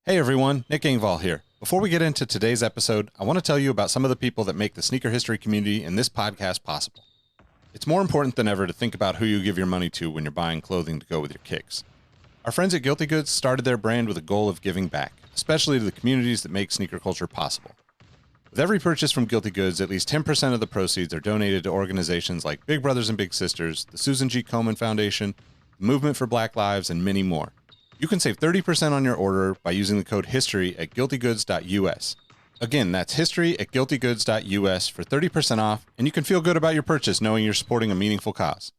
Hey everyone, Nick Engvall here. Before we get into today's episode, I want to tell you about some of the people that make the sneaker history community and this podcast possible. It's more important than ever to think about who you give your money to when you're buying clothing to go with your kicks. Our friends at Guilty Goods started their brand with a goal of giving back, especially to the communities that make sneaker culture possible. With every purchase from Guilty Goods, at least 10% of the proceeds are donated to organizations like Big Brothers and Big Sisters, the Susan G. Komen Foundation, the Movement for Black Lives, and many more. You can save 30% on your order by using the code HISTORY at guiltygoods.us. Again, that's history at guiltygoods.us for 30% off, and you can feel good about your purchase knowing you're supporting a meaningful cause.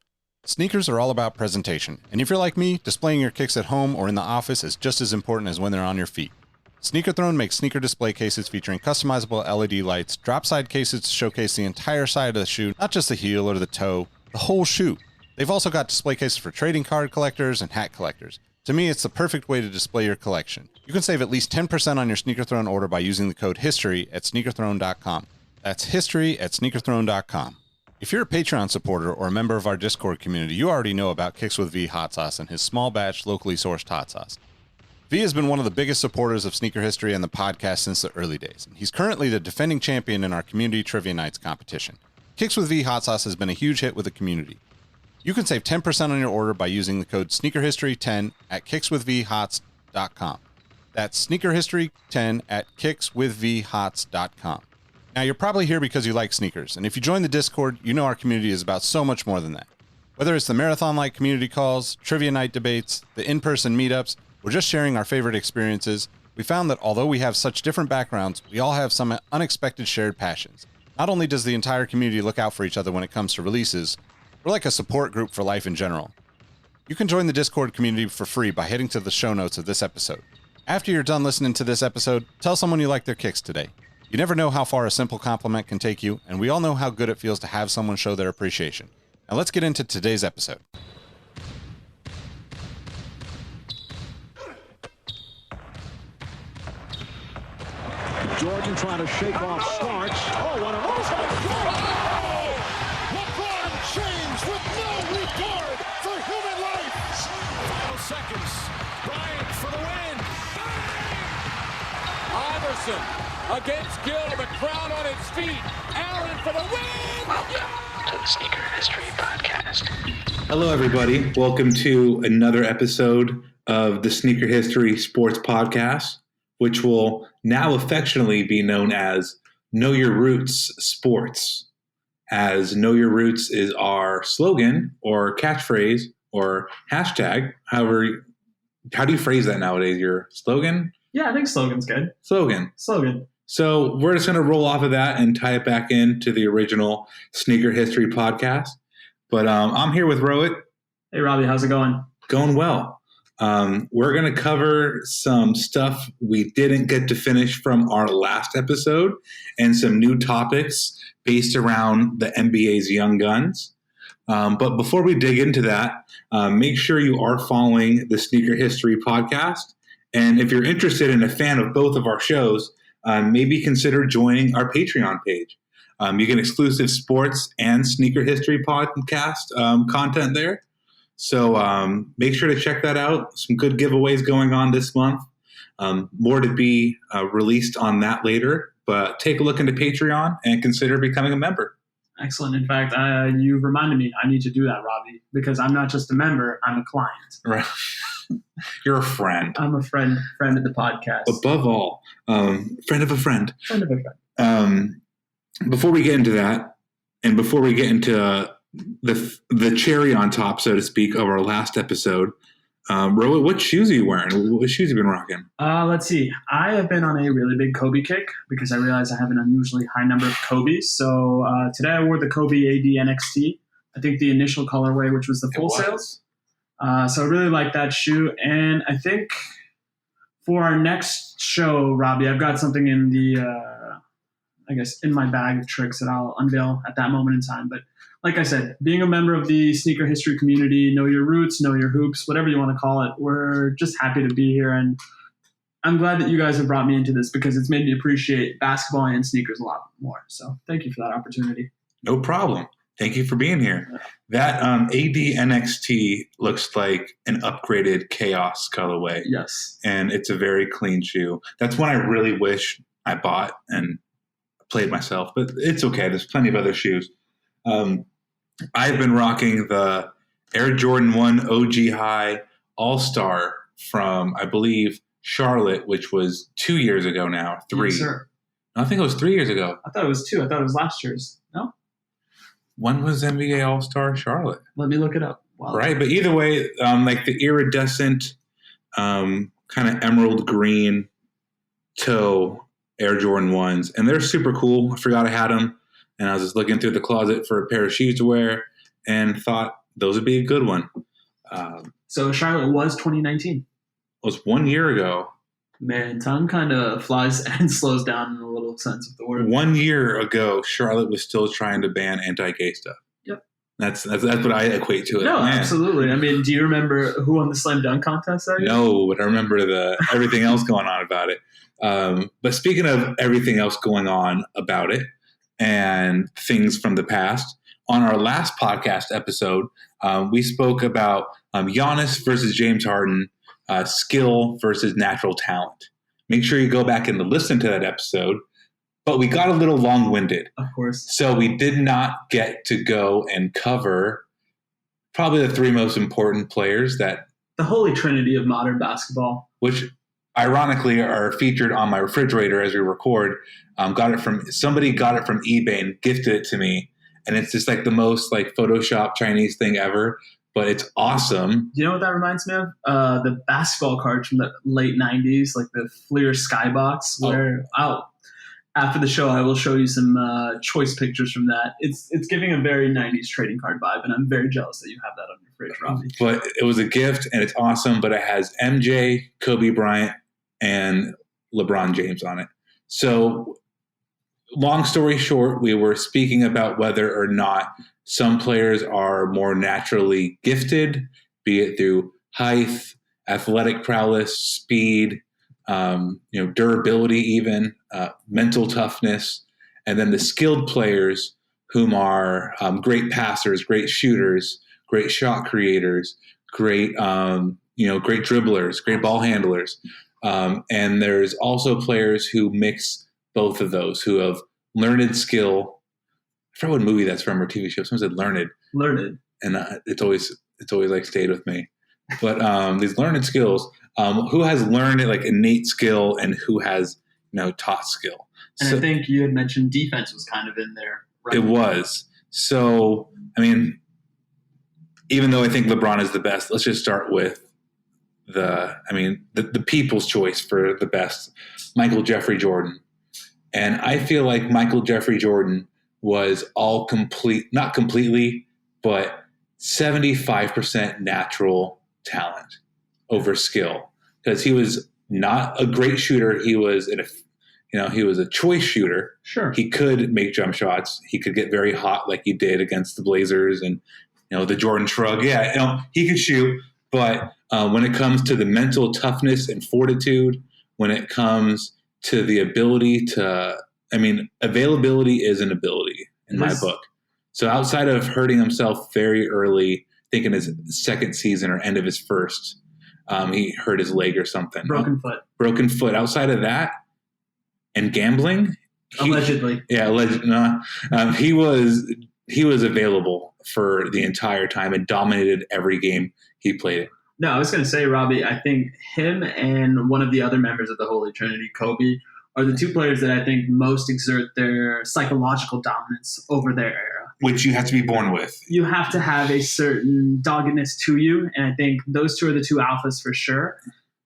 Sneakers are all about presentation, and if you're like me, displaying your kicks at home or in the office is just as important as when they're on your feet. Sneaker Throne makes sneaker display cases featuring customizable LED lights, drop-side cases to showcase the entire side of the shoe, not just the heel or the toe, the whole shoe. They've also got display cases for trading card collectors and hat collectors. To me, it's the perfect way to display your collection. You can save at least 10% on your Sneaker Throne order by using the code HISTORY at sneakerthrone.com. That's history at sneakerthrone.com. If you're a Patreon supporter or a member of our Discord community, you already know about Kicks with V hot sauce and his small batch, locally sourced hot sauce. V has been one of the biggest supporters of sneaker history and the podcast since the early days. He's currently the defending champion in our community trivia nights competition. Kicks with V hot sauce has been a huge hit with the community. You can save 10% on your order by using the code SneakerHistory10 at kickswithvhots.com. That's SneakerHistory10 at kickswithvhots.com. Now, you're probably here because you like sneakers, and if you join the Discord, you know our community is about so much more than that. Whether it's the marathon-like community calls, trivia night debates, the in-person meetups, or just sharing our favorite experiences, we found that although we have such different backgrounds, we all have some unexpected shared passions. Not only does the entire community look out for each other when it comes to releases, we're like a support group for life in general. You can join the Discord community for free by heading to the show notes of this episode. After you're done listening to this episode, tell someone you like their kicks today. You never know how far a simple compliment can take you, and we all know how good it feels to have someone show their appreciation. Now let's get into today's episode. Jordan trying to shake off Starks. Oh, what a move! With no regard for human life. Final seconds. Bryant for the win. Iverson against Gill. The crowd on its feet. Allen for the win. Welcome to the Sneaker History Podcast. Hello, everybody. Welcome to another episode of the Sneaker History Sports Podcast, which will now affectionately be known as Know Your Roots Sports, as Know Your Roots is our slogan or catchphrase or hashtag. However, how do you phrase that nowadays? Your slogan? Yeah, I think slogan's good. Slogan. So we're just going to roll off of that and tie it back into the original Sneaker History Podcast. But I'm here with Rohit. Hey, Robbie, how's it going? Going well. We're going to cover some stuff we didn't get to finish from our last episode and some new topics based around the NBA's Young Guns. But before we dig into that, make sure you are following the Sneaker History Podcast. And if you're interested and a fan of both of our shows, maybe consider joining our Patreon page. You get exclusive sports and Sneaker History Podcast content there. So make sure to check that out. Some good giveaways going on this month. More to be released on that later. But take a look into Patreon and consider becoming a member. Excellent. In fact, you reminded me I need to do that, Robbie, because I'm not just a member, I'm a client. Right. You're a friend. I'm a friend of the podcast. Above all, friend of a friend. Friend of a friend. Before we get into that, and before we get into the cherry on top, so to speak, of our last episode, Rohit, what shoes are you wearing? What shoes have you been rocking? Let's see. I have been on a really big Kobe kick because I realized I have an unusually high number of Kobes. So today I wore the Kobe AD NXT. I think the initial colorway, which was the full sales. So I really like that shoe. And I think for our next show, Robbie, I've got something in the, in my bag of tricks that I'll unveil at that moment in time. But like I said, being a member of the sneaker history community, know your roots, know your hoops, whatever you want to call it, we're just happy to be here. And I'm glad that you guys have brought me into this because it's made me appreciate basketball and sneakers a lot more. So thank you for that opportunity. No problem. Thank you for being here. That AD NXT looks like an upgraded Chaos colorway. Yes. And it's a very clean shoe. That's one I really wish I bought and played myself, but it's okay. There's plenty of other shoes. I've been rocking the Air Jordan 1 OG High All-Star from, I believe, Charlotte, which was 2 years ago now. 3. Yes, sir. I think it was 3 years ago. I thought it was 2. I thought it was last year's. No? When was NBA All-Star Charlotte? Let me look it up. Wow. Right, but either way, like the iridescent kind of emerald green toe Air Jordan 1s, and they're super cool. I forgot I had them, and I was just looking through the closet for a pair of shoes to wear and thought those would be a good one. So Charlotte was 2019. It was 1 year ago. Man, time kind of flies and slows down in a little sense of the word. 1 year ago, Charlotte was still trying to ban anti-gay stuff. Yep. That's what I equate to it. No, Man. absolutely. I mean, do you remember who won the slam dunk contest that year? No, but I remember everything else going on about it. But speaking of everything else going on about it and things from the past, on our last podcast episode, we spoke about Giannis versus James Harden, skill versus natural talent. Make sure you go back and listen to that episode. But we got a little long-winded. Of course. So we did not get to go and cover probably the 3 most important players that... The holy trinity of modern basketball. Which, ironically, are featured on my refrigerator as we record. Somebody got it from eBay and gifted it to me. And it's just like the most like Photoshop Chinese thing ever. But it's awesome. You know what that reminds me of? The basketball cards from the late 90s, like the Fleer Skybox, where after the show, I will show you some choice pictures from that. It's giving a very 90s trading card vibe, and I'm very jealous that you have that on your fridge, Robbie. But it was a gift, and it's awesome, but it has MJ, Kobe Bryant, and LeBron James on it. So long story short, we were speaking about whether or not some players are more naturally gifted, be it through height, athletic prowess, speed, durability, even mental toughness, and then the skilled players whom are great passers, great shooters, great shot creators, great great dribblers, great ball handlers, and there's also players who mix both of those, who have learned skill. I forgot what movie that's from or TV show. Someone said learned, and it's always like stayed with me. But these learned skills. Who has learned it like innate skill and who has taught skill. And I think you had mentioned defense was kind of in there. Right? It was. So, I mean, even though I think LeBron is the best, let's just start with the people's choice for the best, Michael Jeffrey Jordan. And I feel like Michael Jeffrey Jordan was not completely, but 75% natural talent over skill, because he was not a great shooter. He was he was a choice shooter. Sure. He could make jump shots. He could get very hot like he did against the Blazers and the Jordan shrug. Yeah, he could shoot, but when it comes to the mental toughness and fortitude, when it comes to the ability to, availability is an ability in my book. So outside of hurting himself very early, I think in his second season or end of his first, he hurt his leg or something. Broken foot. Outside of that and gambling. Allegedly. He was available for the entire time and dominated every game he played in. No, I was going to say, Robbie, I think him and one of the other members of the Holy Trinity, Kobe, are the 2 players that I think most exert their psychological dominance over their era. Which you have to be born with. You have to have a certain doggedness to you, and I think those 2 are the 2 alphas for sure.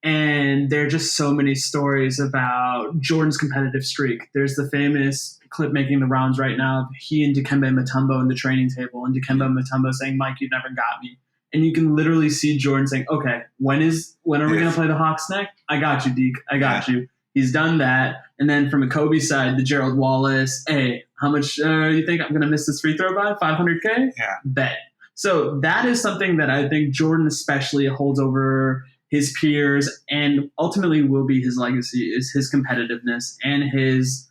And there are just so many stories about Jordan's competitive streak. There's the famous clip making the rounds right now of he and Dikembe Mutombo in the training table, and Dikembe Mutombo saying, "Mike, you've never got me." And you can literally see Jordan saying, "Okay, when are we going to play the Hawks next? I got you, Deke. I got you." He's done that. And then from a Kobe side, the Gerald Wallace, hey, how much you think I'm going to miss this free throw by? $500K? Yeah. Bet. So that is something that I think Jordan especially holds over his peers and ultimately will be his legacy, is his competitiveness and his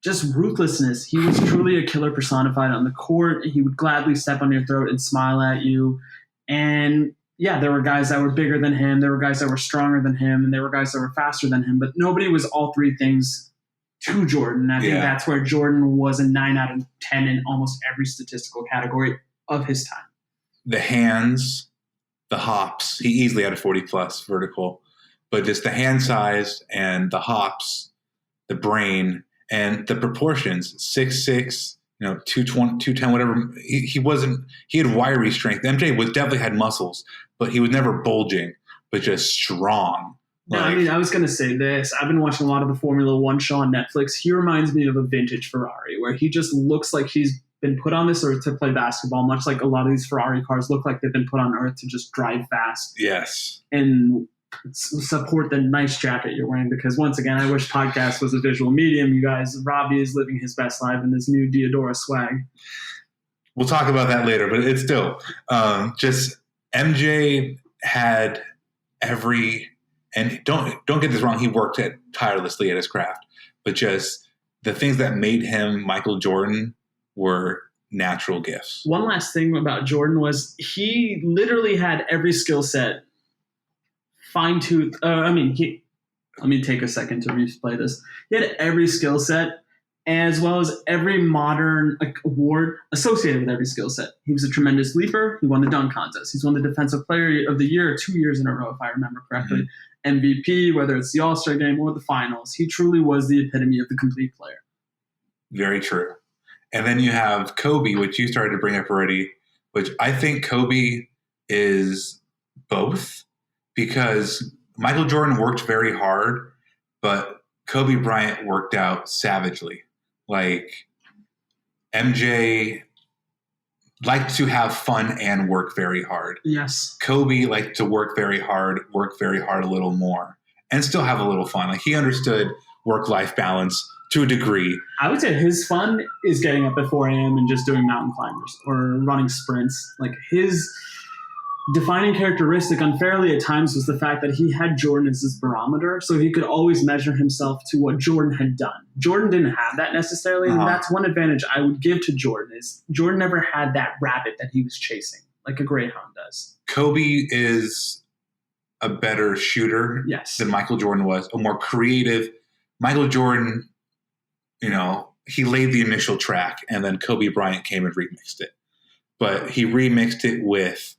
just ruthlessness. He was truly a killer personified on the court. He would gladly step on your throat and smile at you. And yeah, there were guys that were bigger than him. There were guys that were stronger than him. And there were guys that were faster than him. But nobody was all three things to Jordan. I think that's where Jordan was a 9 out of 10 in almost every statistical category of his time. The hands, the hops. He easily had a 40-plus vertical. But just the hand size and the hops, the brain, and the proportions, 6'6", 220, 210, whatever. He had wiry strength. MJ definitely had muscles, but he was never bulging, but just strong. No, I was going to say this. I've been watching a lot of the Formula One show on Netflix. He reminds me of a vintage Ferrari, where he just looks like he's been put on this earth to play basketball, much like a lot of these Ferrari cars look like they've been put on earth to just drive fast. Yes. And support the nice jacket you're wearing, because once again, I wish podcast was a visual medium. You guys, Robbie is living his best life in this new Diodora swag. We'll talk about that later, but it's still just MJ had every, and don't get this wrong, he worked tirelessly at his craft, but just the things that made him Michael Jordan were natural gifts. One last thing about Jordan was he literally had every skill set fine-tooth. Let me take a second to replay this. He had every skill set, as well as every modern award associated with every skill set. He was a tremendous leaper. He won the dunk contest. He's won the Defensive Player of the Year 2 years in a row, if I remember correctly. Mm-hmm. MVP, whether it's the All-Star Game or the finals. He truly was the epitome of the complete player. Very true. And then you have Kobe, which you started to bring up already, which I think Kobe is both. Because Michael Jordan worked very hard, but Kobe Bryant worked out savagely. Like, MJ liked to have fun and work very hard. Yes. Kobe liked to work very hard a little more, and still have a little fun. Like, he understood work-life balance to a degree. I would say his fun is getting up at 4 a.m. and just doing mountain climbers or running sprints. Like, his defining characteristic unfairly at times was the fact that he had Jordan as his barometer, so he could always measure himself to what Jordan had done. Jordan didn't have that necessarily, and that's one advantage I would give to Jordan, is Jordan never had that rabbit that he was chasing, like a greyhound does. Kobe is a better shooter than Michael Jordan was, a more creative. Michael Jordan, he laid the initial track, and then Kobe Bryant came and remixed it. But he remixed it with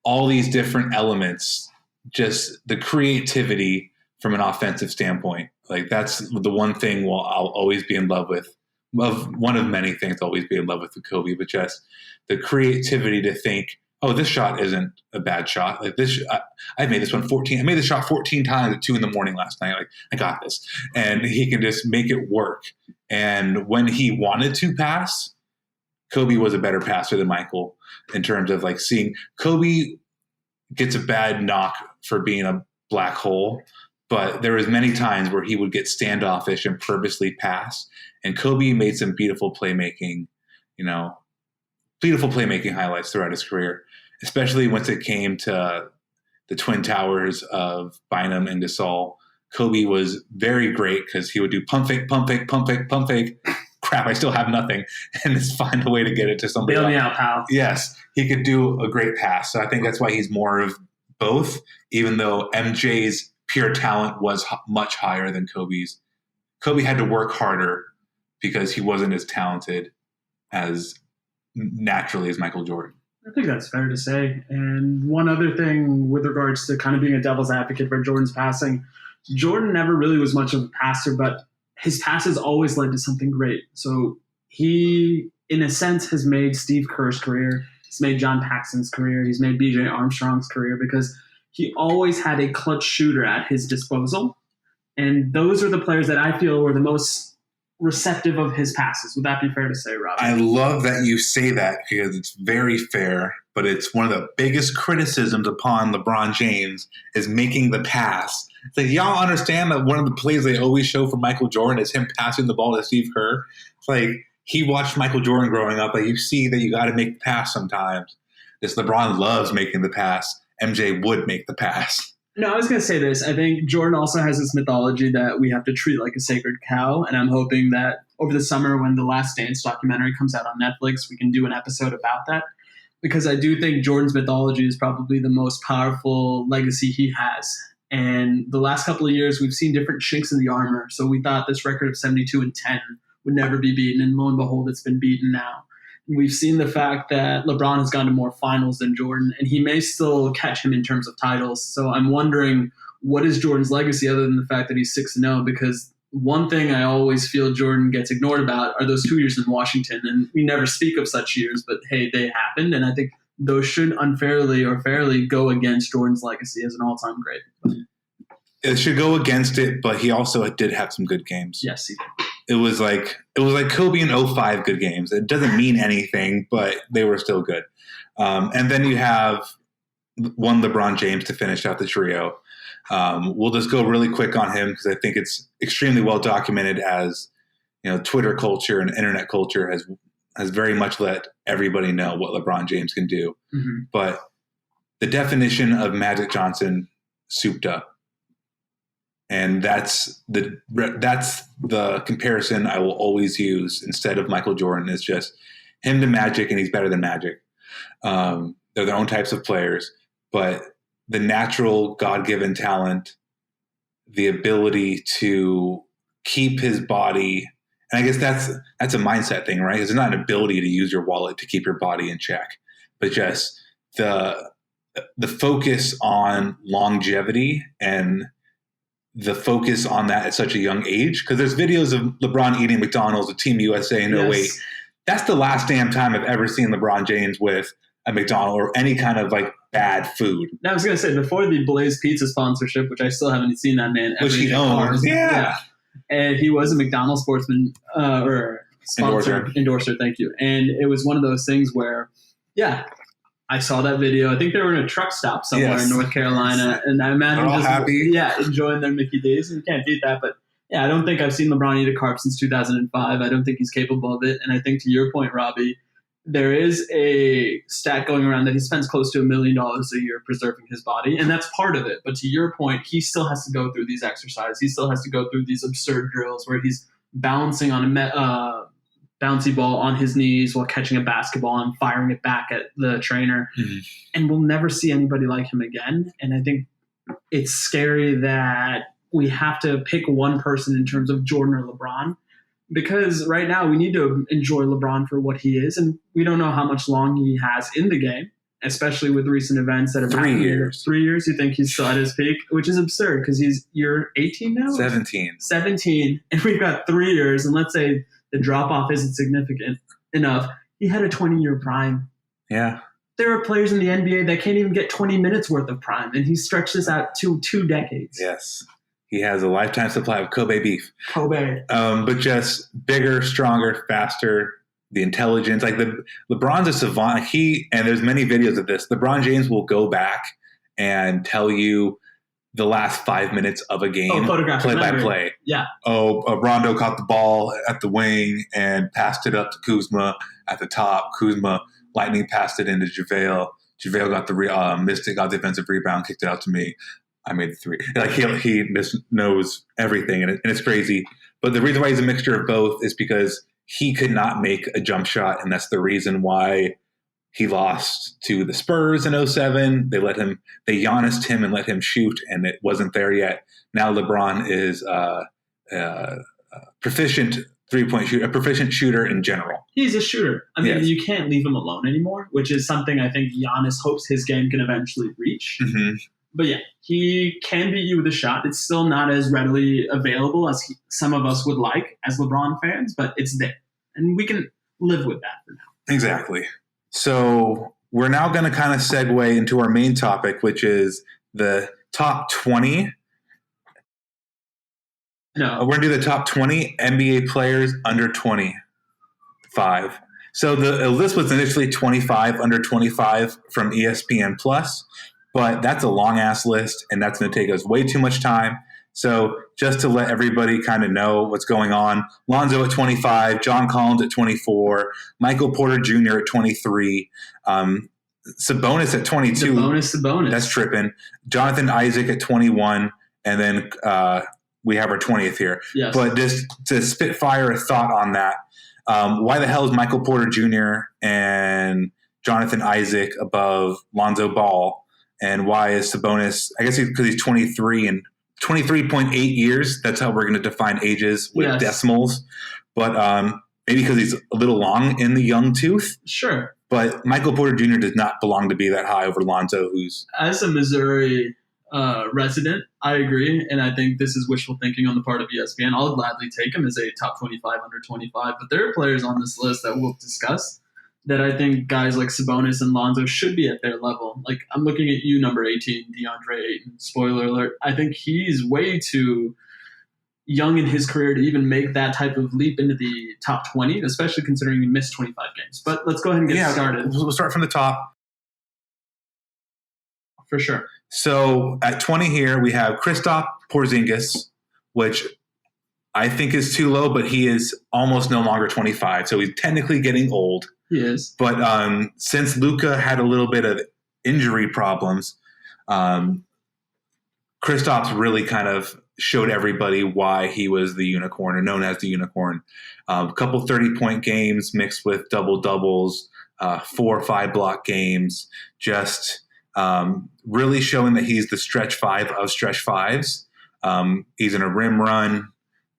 all these different elements, just the creativity from an offensive standpoint. Like, that's the one thing I'll always be in love with. One of many things I'll always be in love with Kobe, but just the creativity to think, oh, this shot isn't a bad shot. Like, this, I made this one 14. I made this shot 14 times at 2 a.m. last night. Like, I got this. And he can just make it work. And when he wanted to pass, Kobe was a better passer than Michael, in terms of like seeing. Kobe gets a bad knock for being a black hole, but there was many times where he would get standoffish and purposely pass. And Kobe made some beautiful playmaking highlights throughout his career, especially once it came to the twin towers of Bynum and Gasol. Kobe was very great because he would do pump fake, pump fake, pump fake, pump fake. Crap, I still have nothing, and just find a way to get it to somebody else. Bail me out, pal. Yes, he could do a great pass. So I think that's why he's more of both, even though MJ's pure talent was much higher than Kobe's. Kobe had to work harder because he wasn't as talented as naturally as Michael Jordan. I think that's fair to say. And one other thing with regards to kind of being a devil's advocate for Jordan's passing, Jordan never really was much of a passer, but his passes always led to something great. So he, in a sense, has made Steve Kerr's career. He's made John Paxson's career. He's made B.J. Armstrong's career, because he always had a clutch shooter at his disposal. And those are the players that I feel were the most receptive of his passes. Would that be fair to say, Robbie? I love that you say that, because it's very fair, but it's one of the biggest criticisms upon LeBron James is making the pass. It's like, y'all understand that one of the plays they always show for Michael Jordan is him passing the ball to Steve Kerr. It's like, he watched Michael Jordan growing up. Like, you see that you got to make the pass sometimes. This LeBron loves making the pass. MJ would make the pass. No, I was going to say this. I think Jordan also has this mythology that we have to treat like a sacred cow. And I'm hoping that over the summer when the Last Dance documentary comes out on Netflix, we can do an episode about that. Because I do think Jordan's mythology is probably the most powerful legacy he has. And the last couple of years, we've seen different chinks in the armor. So we thought this record of 72-10 would never be beaten. And lo and behold, it's been beaten now. We've seen the fact that LeBron has gone to more finals than Jordan, and he may still catch him in terms of titles. So I'm wondering, what is Jordan's legacy other than the fact that he's 6-0? Because one thing I always feel Jordan gets ignored about are those 2 years in Washington. And we never speak of such years, but hey, they happened. And I think those should unfairly or fairly go against Jordan's legacy as an all-time great. It should go against it, but he also did have some good games. Yes, he did. It was like Kobe in 05 good games. It doesn't mean anything, but they were still good. And then you have one LeBron James to finish out the trio. We'll just go really quick on him because I think it's extremely well documented as, you know, Twitter culture and internet culture has very much let everybody know what LeBron James can do. Mm-hmm. But the definition of Magic Johnson souped up. And that's the comparison I will always use instead of Michael Jordan. It's just him to Magic, and he's better than Magic. They're their own types of players, but the natural God-given talent, the ability to keep his body, and I guess that's a mindset thing, right? It's not an ability to use your wallet to keep your body in check, but just the focus on longevity and the focus on that at such a young age. Because there's videos of LeBron eating McDonald's with Team USA in 08. That's the last damn time I've ever seen LeBron James with a McDonald's or any kind of like bad food. Now, I was going to say, before the Blaze Pizza sponsorship, which I still haven't seen that man ever. Which he owns. Yeah. And he was a McDonald's sportsman or sponsor, endorser, thank you. And it was one of those things where, yeah, I saw that video. I think they were in a truck stop somewhere in North Carolina, and I imagine they're all happy. Enjoying their Mickey D's. And you can't beat that, but yeah, I don't think I've seen LeBron eat a carb since 2005. I don't think he's capable of it. And I think to your point, Robbie, there is a stat going around that he spends close to $1 million a year preserving his body, and that's part of it. But to your point, he still has to go through these exercises. He still has to go through these absurd drills where he's balancing on a bouncy ball on his knees while catching a basketball and firing it back at the trainer. Mm-hmm. And we'll never see anybody like him again. And I think it's scary that we have to pick one person in terms of Jordan or LeBron, because right now we need to enjoy LeBron for what he is. And we don't know how much long he has in the game, especially with recent events that have happened. 3 years. 3 years, you think he's still at his peak, which is absurd because you're 18 now? 17. And we've got 3 years. And let's say the drop-off isn't significant enough. He had a 20-year prime. Yeah. There are players in the NBA that can't even get 20 minutes worth of prime, and he stretched this out to 2 decades. Yes. He has a lifetime supply of Kobe beef. But just bigger, stronger, faster, the intelligence. Like LeBron's a savant. And there's many videos of this. LeBron James will go back and tell you the last 5 minutes of a game, play by play. Yeah. Rondo caught the ball at the wing and passed it up to Kuzma at the top. Kuzma lightning passed it into JaVale. JaVale got missed it, got the defensive rebound, kicked it out to me. I made the three. Like he knows everything, and it's crazy. But the reason why he's a mixture of both is because he could not make a jump shot, and that's the reason why he lost to the Spurs in 07. They Giannis'd him and let him shoot, and it wasn't there yet. Now LeBron is proficient three-point shooter, a proficient shooter in general. He's a shooter. I mean, You can't leave him alone anymore, which is something I think Giannis hopes his game can eventually reach. Mm-hmm. But yeah, he can beat you with a shot. It's still not as readily available as some of us would like as LeBron fans, but it's there. And we can live with that for now. Exactly. So we're now going to kind of segue into our main topic, which is the top 20. No. We're going to do the top 20 NBA players under 25. So the list was initially 25 under 25 from ESPN Plus, but that's a long-ass list, and that's going to take us way too much time. So just to let everybody kind of know what's going on, Lonzo at 25, John Collins at 24, Michael Porter Jr. at 23, Sabonis at 22. Sabonis. That's tripping. Jonathan Isaac at 21. And then we have our 20th here. Yes. But just to spitfire a thought on that, why the hell is Michael Porter Jr. and Jonathan Isaac above Lonzo Ball? And why is Sabonis, I guess because he's 23 and 23.8 years. That's how we're going to define ages with decimals. But maybe because he's a little long in the young tooth. Sure. But Michael Porter Jr. does not belong to be that high over Lonzo, who's... As a Missouri resident, I agree. And I think this is wishful thinking on the part of ESPN. I'll gladly take him as a top 25 under 25. But there are players on this list that we'll discuss that I think guys like Sabonis and Lonzo should be at their level. Like, I'm looking at you, number 18, DeAndre Ayton. Spoiler alert. I think he's way too young in his career to even make that type of leap into the top 20, especially considering he missed 25 games. But let's go ahead and get started. We'll start from the top. For sure. So at 20 here, we have Kristaps Porzingis, which I think is too low, but he is almost no longer 25. So he's technically getting old. He is. But since Luka had a little bit of injury problems, Kristaps really kind of showed everybody why he was the unicorn, or known as the unicorn. A couple 30-point games mixed with double-doubles, 4 or 5 block games, just really showing that he's the stretch 5 of stretch 5s. He's in a rim run,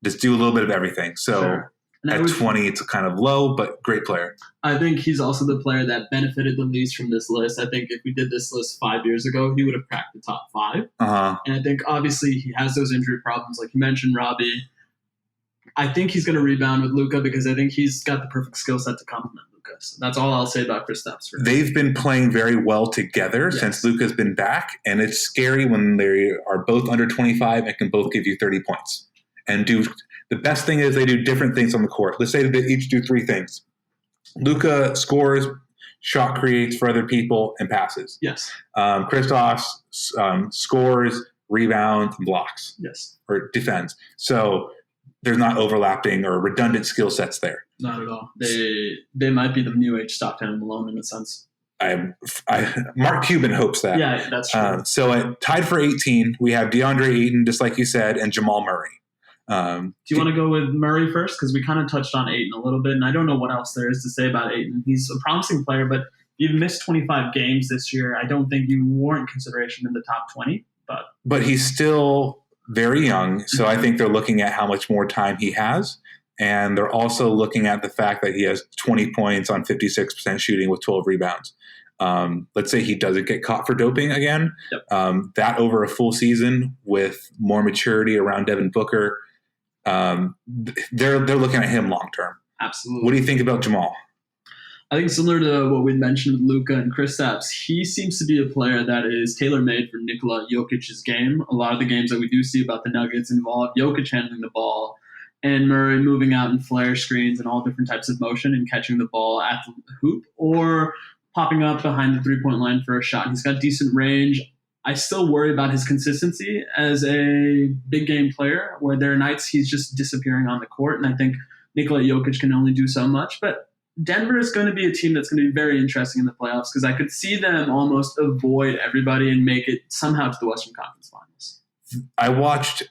just do a little bit of everything. So sure. At 20, it's kind of low, but great player. I think he's also the player that benefited the least from this list. I think if we did this list 5 years ago, he would have cracked the top 5. Uh-huh. And I think obviously he has those injury problems, like you mentioned, Robbie. I think he's going to rebound with Luka because I think he's got the perfect skill set to complement Luka. So that's all I'll say about Kristaps. They've been playing very well together since Luka's been back, and it's scary when they are both under 25 and can both give you 30 points. And the best thing is they do different things on the court. Let's say they each do 3 things. Luka scores, shot creates for other people, and passes. Yes. Kristaps scores, rebounds, and blocks. Yes. Or defends. So there's not overlapping or redundant skill sets there. Not at all. They might be the new age Stockton and Malone in a sense. Mark Cuban hopes that. Yeah, that's true. So tied for 18, we have DeAndre Ayton, just like you said, and Jamal Murray. Do you want to go with Murray first? Because we kind of touched on Ayton a little bit, and I don't know what else there is to say about Ayton. He's a promising player, but you've missed 25 games this year. I don't think you warrant consideration in the top 20. But he's still very young, so I think they're looking at how much more time he has, and they're also looking at the fact that he has 20 points on 56% shooting with 12 rebounds. Let's say he doesn't get caught for doping again. Yep. That over a full season with more maturity around Devin Booker, they're looking at him long term. Absolutely. What do you think about Jamal? I think similar to what we mentioned with Luka and Kristaps, he seems to be a player that is tailor-made for Nikola Jokic's game. A lot of the games that we do see about the Nuggets involve Jokic handling the ball and Murray moving out in flare screens and all different types of motion and catching the ball at the hoop or popping up behind the three-point line for a shot. He's got decent range. I still worry about his consistency as a big game player, where there are nights he's just disappearing on the court, and I think Nikola Jokic can only do so much. But Denver is going to be a team that's going to be very interesting in the playoffs because I could see them almost avoid everybody and make it somehow to the Western Conference Finals. I read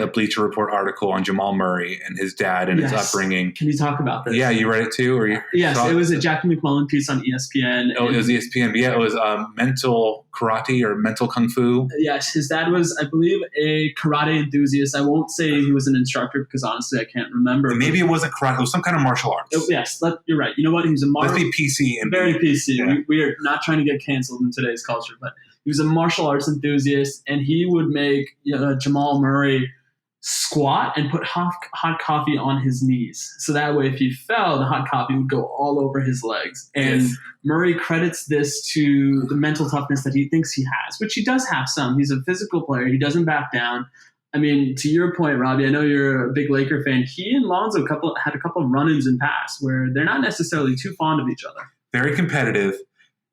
a Bleacher Report article on Jamal Murray and his dad and his upbringing. Can you talk about this? Yeah, you read it too? Yes, it was a Jackie McMullen piece on ESPN. Oh, it was ESPN. But yeah, it was mental karate or mental kung fu. Yes, his dad was, I believe, a karate enthusiast. I won't say he was an instructor because honestly I can't remember. Maybe it wasn't karate. It was some kind of martial arts. Yes, you're right. You know what? He was a Let's be PC. And very PC. Yeah. We are not trying to get canceled in today's culture, but he was a martial arts enthusiast, and he would make Jamal Murray squat and put hot coffee on his knees. So that way, if he fell, the hot coffee would go all over his legs. And Murray credits this to the mental toughness that he thinks he has, which he does have some. He's a physical player. He doesn't back down. I mean, to your point, Robbie, I know you're a big Laker fan. He and Lonzo had a couple of run-ins in past where they're not necessarily too fond of each other. Very competitive.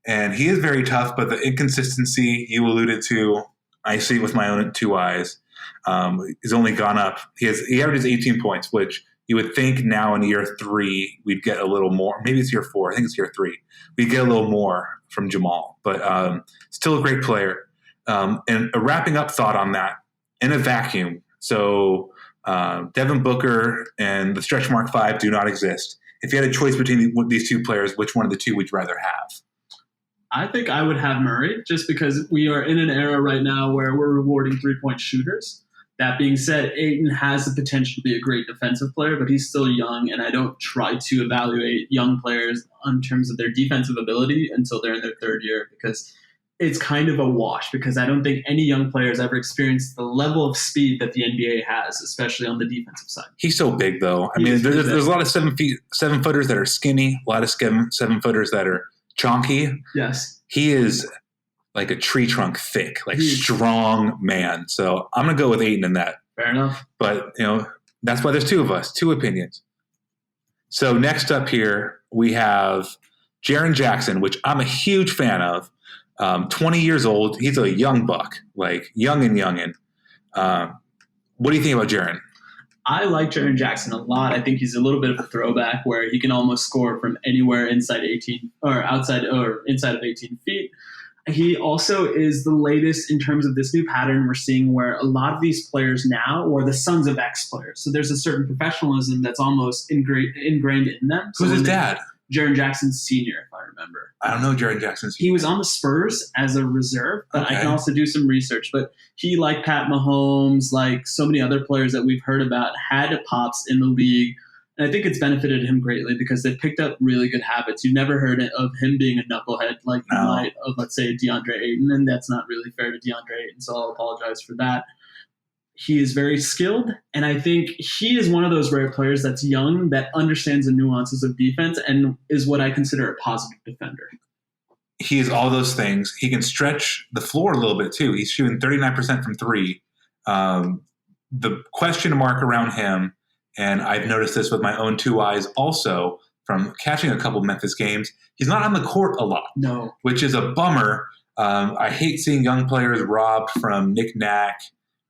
And he is very tough, but the inconsistency you alluded to, I see it with my own 2 eyes. He's only gone up. He averages 18 points, which You would think now in year 3 we'd get a little more. Maybe it's year 4. I think it's year 3. We'd get a little more from Jamal, but still a great player. And a wrapping up thought on that, in a vacuum. So Devin Booker and the stretch mark 5 do not exist. If you had a choice between these two players, which one of the two would you rather have? I think I would have Murray, just because we are in an era right now where we're rewarding three-point shooters. That being said, Ayton has the potential to be a great defensive player, but he's still young, and I don't try to evaluate young players in terms of their defensive ability until they're in their third year, because it's kind of a wash, because I don't think any young player has ever experienced the level of speed that the NBA has, especially on the defensive side. He's so big, though. I mean, there's a lot of 7-footers that are skinny, a lot of 7-footers that are chonky. Yes. He is like a tree trunk thick, like strong man. So I'm going to go with Ayton in that. Fair enough. But, that's why there's two of us, two opinions. So next up here, we have Jaren Jackson, which I'm a huge fan of. 20 years old. He's a young buck, like young and youngin'. What do you think about Jaren? I like Jaren Jackson a lot. I think he's a little bit of a throwback where he can almost score from anywhere inside 18 or outside or inside of 18 feet. He also is the latest in terms of this new pattern we're seeing where a lot of these players now are the sons of ex players. So there's a certain professionalism that's almost ingrained in them. Who's his dad? Jaren Jackson Sr., if I remember. I don't know Jaren Jackson Sr. He was on the Spurs as a reserve, but I can also do some research. But he, like Pat Mahomes, like so many other players that we've heard about, had pops in the league. And I think it's benefited him greatly because they've picked up really good habits. You've never heard of him being a knucklehead like you might of, let's say, DeAndre Ayton, and that's not really fair to DeAndre Ayton, so I'll apologize for that. He is very skilled, and I think he is one of those rare players that's young, that understands the nuances of defense, and is what I consider a positive defender. He is all those things. He can stretch the floor a little bit, too. He's shooting 39% from 3. The question mark around him, and I've noticed this with my own 2 eyes also from catching a couple Memphis games, he's not on the court a lot, which is a bummer. I hate seeing young players robbed from knick-knack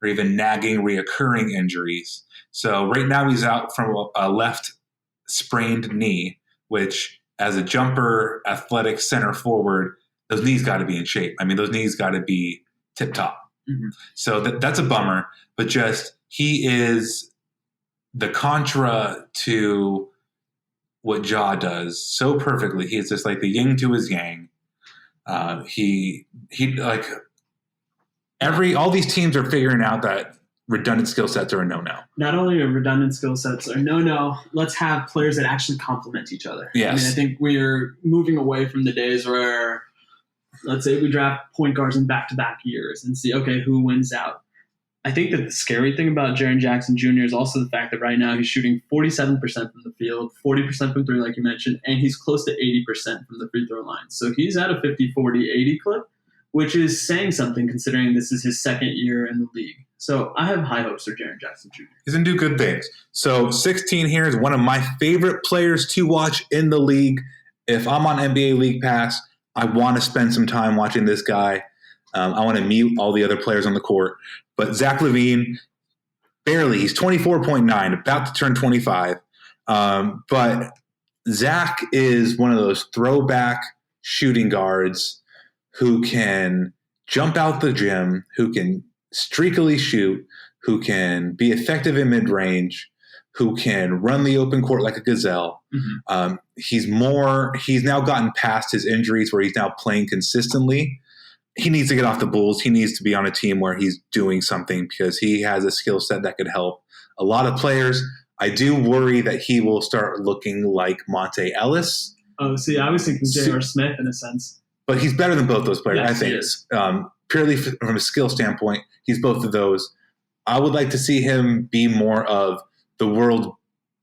or even nagging, reoccurring injuries. So right now he's out from a left sprained knee, which as a jumper, athletic center forward, those knees got to be in shape. I mean, those knees got to be tip-top. Mm-hmm. So that's a bummer, but just he is the contra to what Ja does so perfectly. He's just like the yin to his yang. He like all these teams are figuring out that redundant skill sets are a no-no. Not only are redundant skill sets are no-no, let's have players that actually complement each other. Yes. I mean, I think we're moving away from the days where, let's say we draft point guards in back-to-back years and see, okay, who wins out. I think that the scary thing about Jaren Jackson Jr. is also the fact that right now he's shooting 47% from the field, 40% from 3, like you mentioned, and he's close to 80% from the free throw line. So he's at a 50, 40, 80 clip, which is saying something considering this is his second year in the league. So I have high hopes for Jaren Jackson Jr. He's going to do good things. So 16 here is one of my favorite players to watch in the league. If I'm on NBA League Pass, I want to spend some time watching this guy. I want to mute all the other players on the court. But Zach LaVine, barely. He's 24.9, about to turn 25. But Zach is one of those throwback shooting guards who can jump out the gym, who can streakily shoot, who can be effective in mid-range, who can run the open court like a gazelle. Mm-hmm. He's now gotten past his injuries where he's now playing consistently. He needs to get off the Bulls. He needs to be on a team where he's doing something because he has a skill set that could help a lot of players. I do worry that he will start looking like Monte Ellis. Oh, see, I was thinking J.R. Smith in a sense. But he's better than both those players, yes, I think. Purely from a skill standpoint, he's both of those. I would like to see him be more of the world's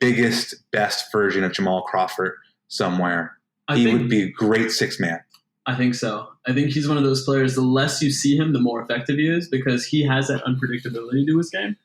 biggest, best version of Jamal Crawford somewhere. He would be a great six-man. I think so. I think he's one of those players, the less you see him, the more effective he is because he has that unpredictability to his game.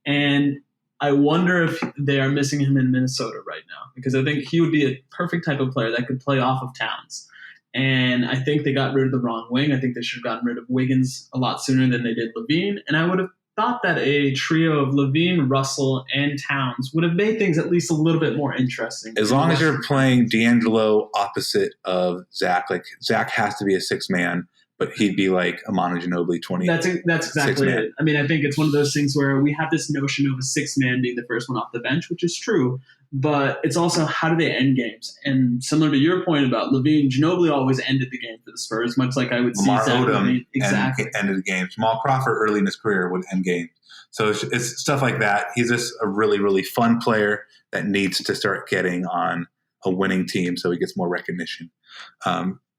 And I wonder if they are missing him in Minnesota right now because I think he would be a perfect type of player that could play off of Towns. And I think they got rid of the wrong wing. I think they should have gotten rid of Wiggins a lot sooner than they did LaVine. And I would have thought that a trio of Levine, Russell, and Towns would have made things at least a little bit more interesting. As long as you're playing D'Angelo opposite of Zach, like Zach has to be a 6-man, but he'd be like a Manu Ginobili 20. That's exactly it. I mean, I think it's one of those things where we have this notion of a 6-man being the first one off the bench, which is true. But it's also how do they end games? And similar to your point about Levine, Ginobili always ended the game for the Spurs, much like I would Lamar see Zach Odom Levine. Exactly. ended the game. Jamal Crawford early in his career would end games. So it's stuff like that. He's just a really, really fun player that needs to start getting on a winning team so he gets more recognition.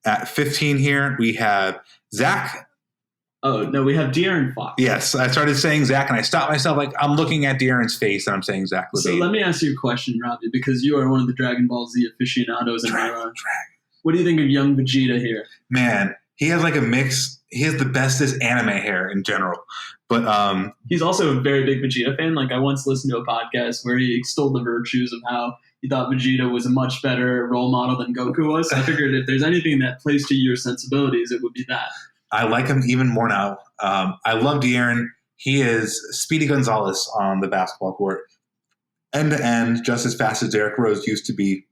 At 15 here, we have Zach. Oh, no, we have De'Aaron Fox. Yes, I started saying Zach, and I stopped myself. Like, I'm looking at De'Aaron's face, and I'm saying Zach Levine. So let me ask you a question, Robbie, because you are one of the Dragon Ball Z aficionados in my life. What do you think of young Vegeta here? Man, he has like a mix. He has the bestest anime hair in general. But he's also a very big Vegeta fan. Like, I once listened to a podcast where he extolled the virtues of how he thought Vegeta was a much better role model than Goku was. So I figured if there's anything that plays to your sensibilities, it would be that. I like him even more now. I love De'Aaron. He is Speedy Gonzalez on the basketball court. End to end, just as fast as Derrick Rose used to be.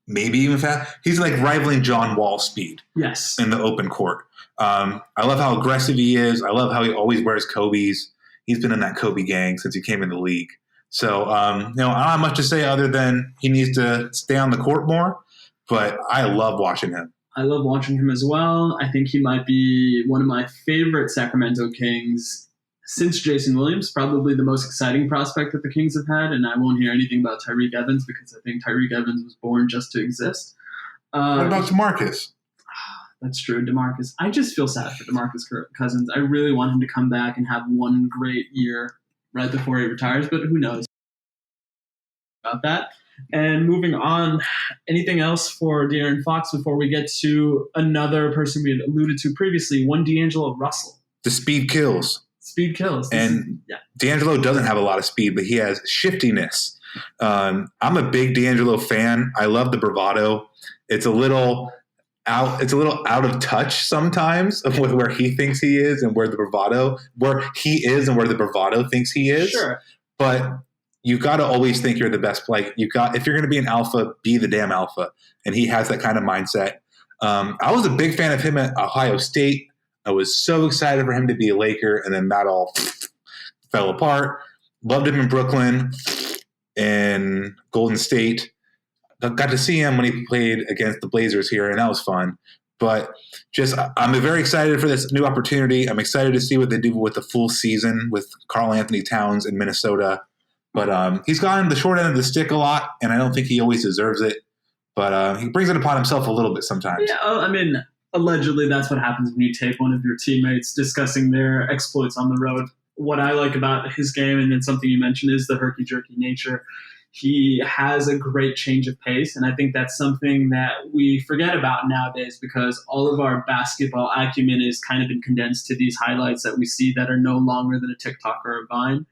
Maybe even fast. He's like rivaling John Wall speed. Yes. In the open court. I love how aggressive he is. I love how he always wears Kobe's. He's been in that Kobe gang since he came in the league. So, I don't have much to say other than he needs to stay on the court more. But I love watching him. I love watching him as well. I think he might be one of my favorite Sacramento Kings since Jason Williams, probably the most exciting prospect that the Kings have had. And I won't hear anything about Tyreek Evans because I think Tyreek Evans was born just to exist. What about DeMarcus? That's true, DeMarcus. I just feel sad for DeMarcus Cousins. I really want him to come back and have one great year right before he retires, but who knows about that. And moving on, anything else for De'Aaron Fox before we get to another person we had alluded to previously, one D'Angelo Russell. The speed kills. Speed kills. D'Angelo doesn't have a lot of speed, but he has shiftiness. I'm a big D'Angelo fan. I love the bravado. It's a little out of touch sometimes with where he thinks he is and where the bravado thinks he is. Sure. But you got to always think you're the best. Like if you're going to be an alpha, be the damn alpha. And he has that kind of mindset. I was a big fan of him at Ohio State. I was so excited for him to be a Laker, and then that all fell apart. Loved him in Brooklyn and Golden State. Got to see him when he played against the Blazers here, and that was fun. But I'm very excited for this new opportunity. I'm excited to see what they do with the full season with Karl Anthony Towns in Minnesota. But he's gotten the short end of the stick a lot, and I don't think he always deserves it. But he brings it upon himself a little bit sometimes. Yeah, I mean, allegedly that's what happens when you take one of your teammates discussing their exploits on the road. What I like about his game, and then something you mentioned, is the herky-jerky nature. He has a great change of pace, and I think that's something that we forget about nowadays because all of our basketball acumen is kind of been condensed to these highlights that we see that are no longer than a TikTok or a Vine.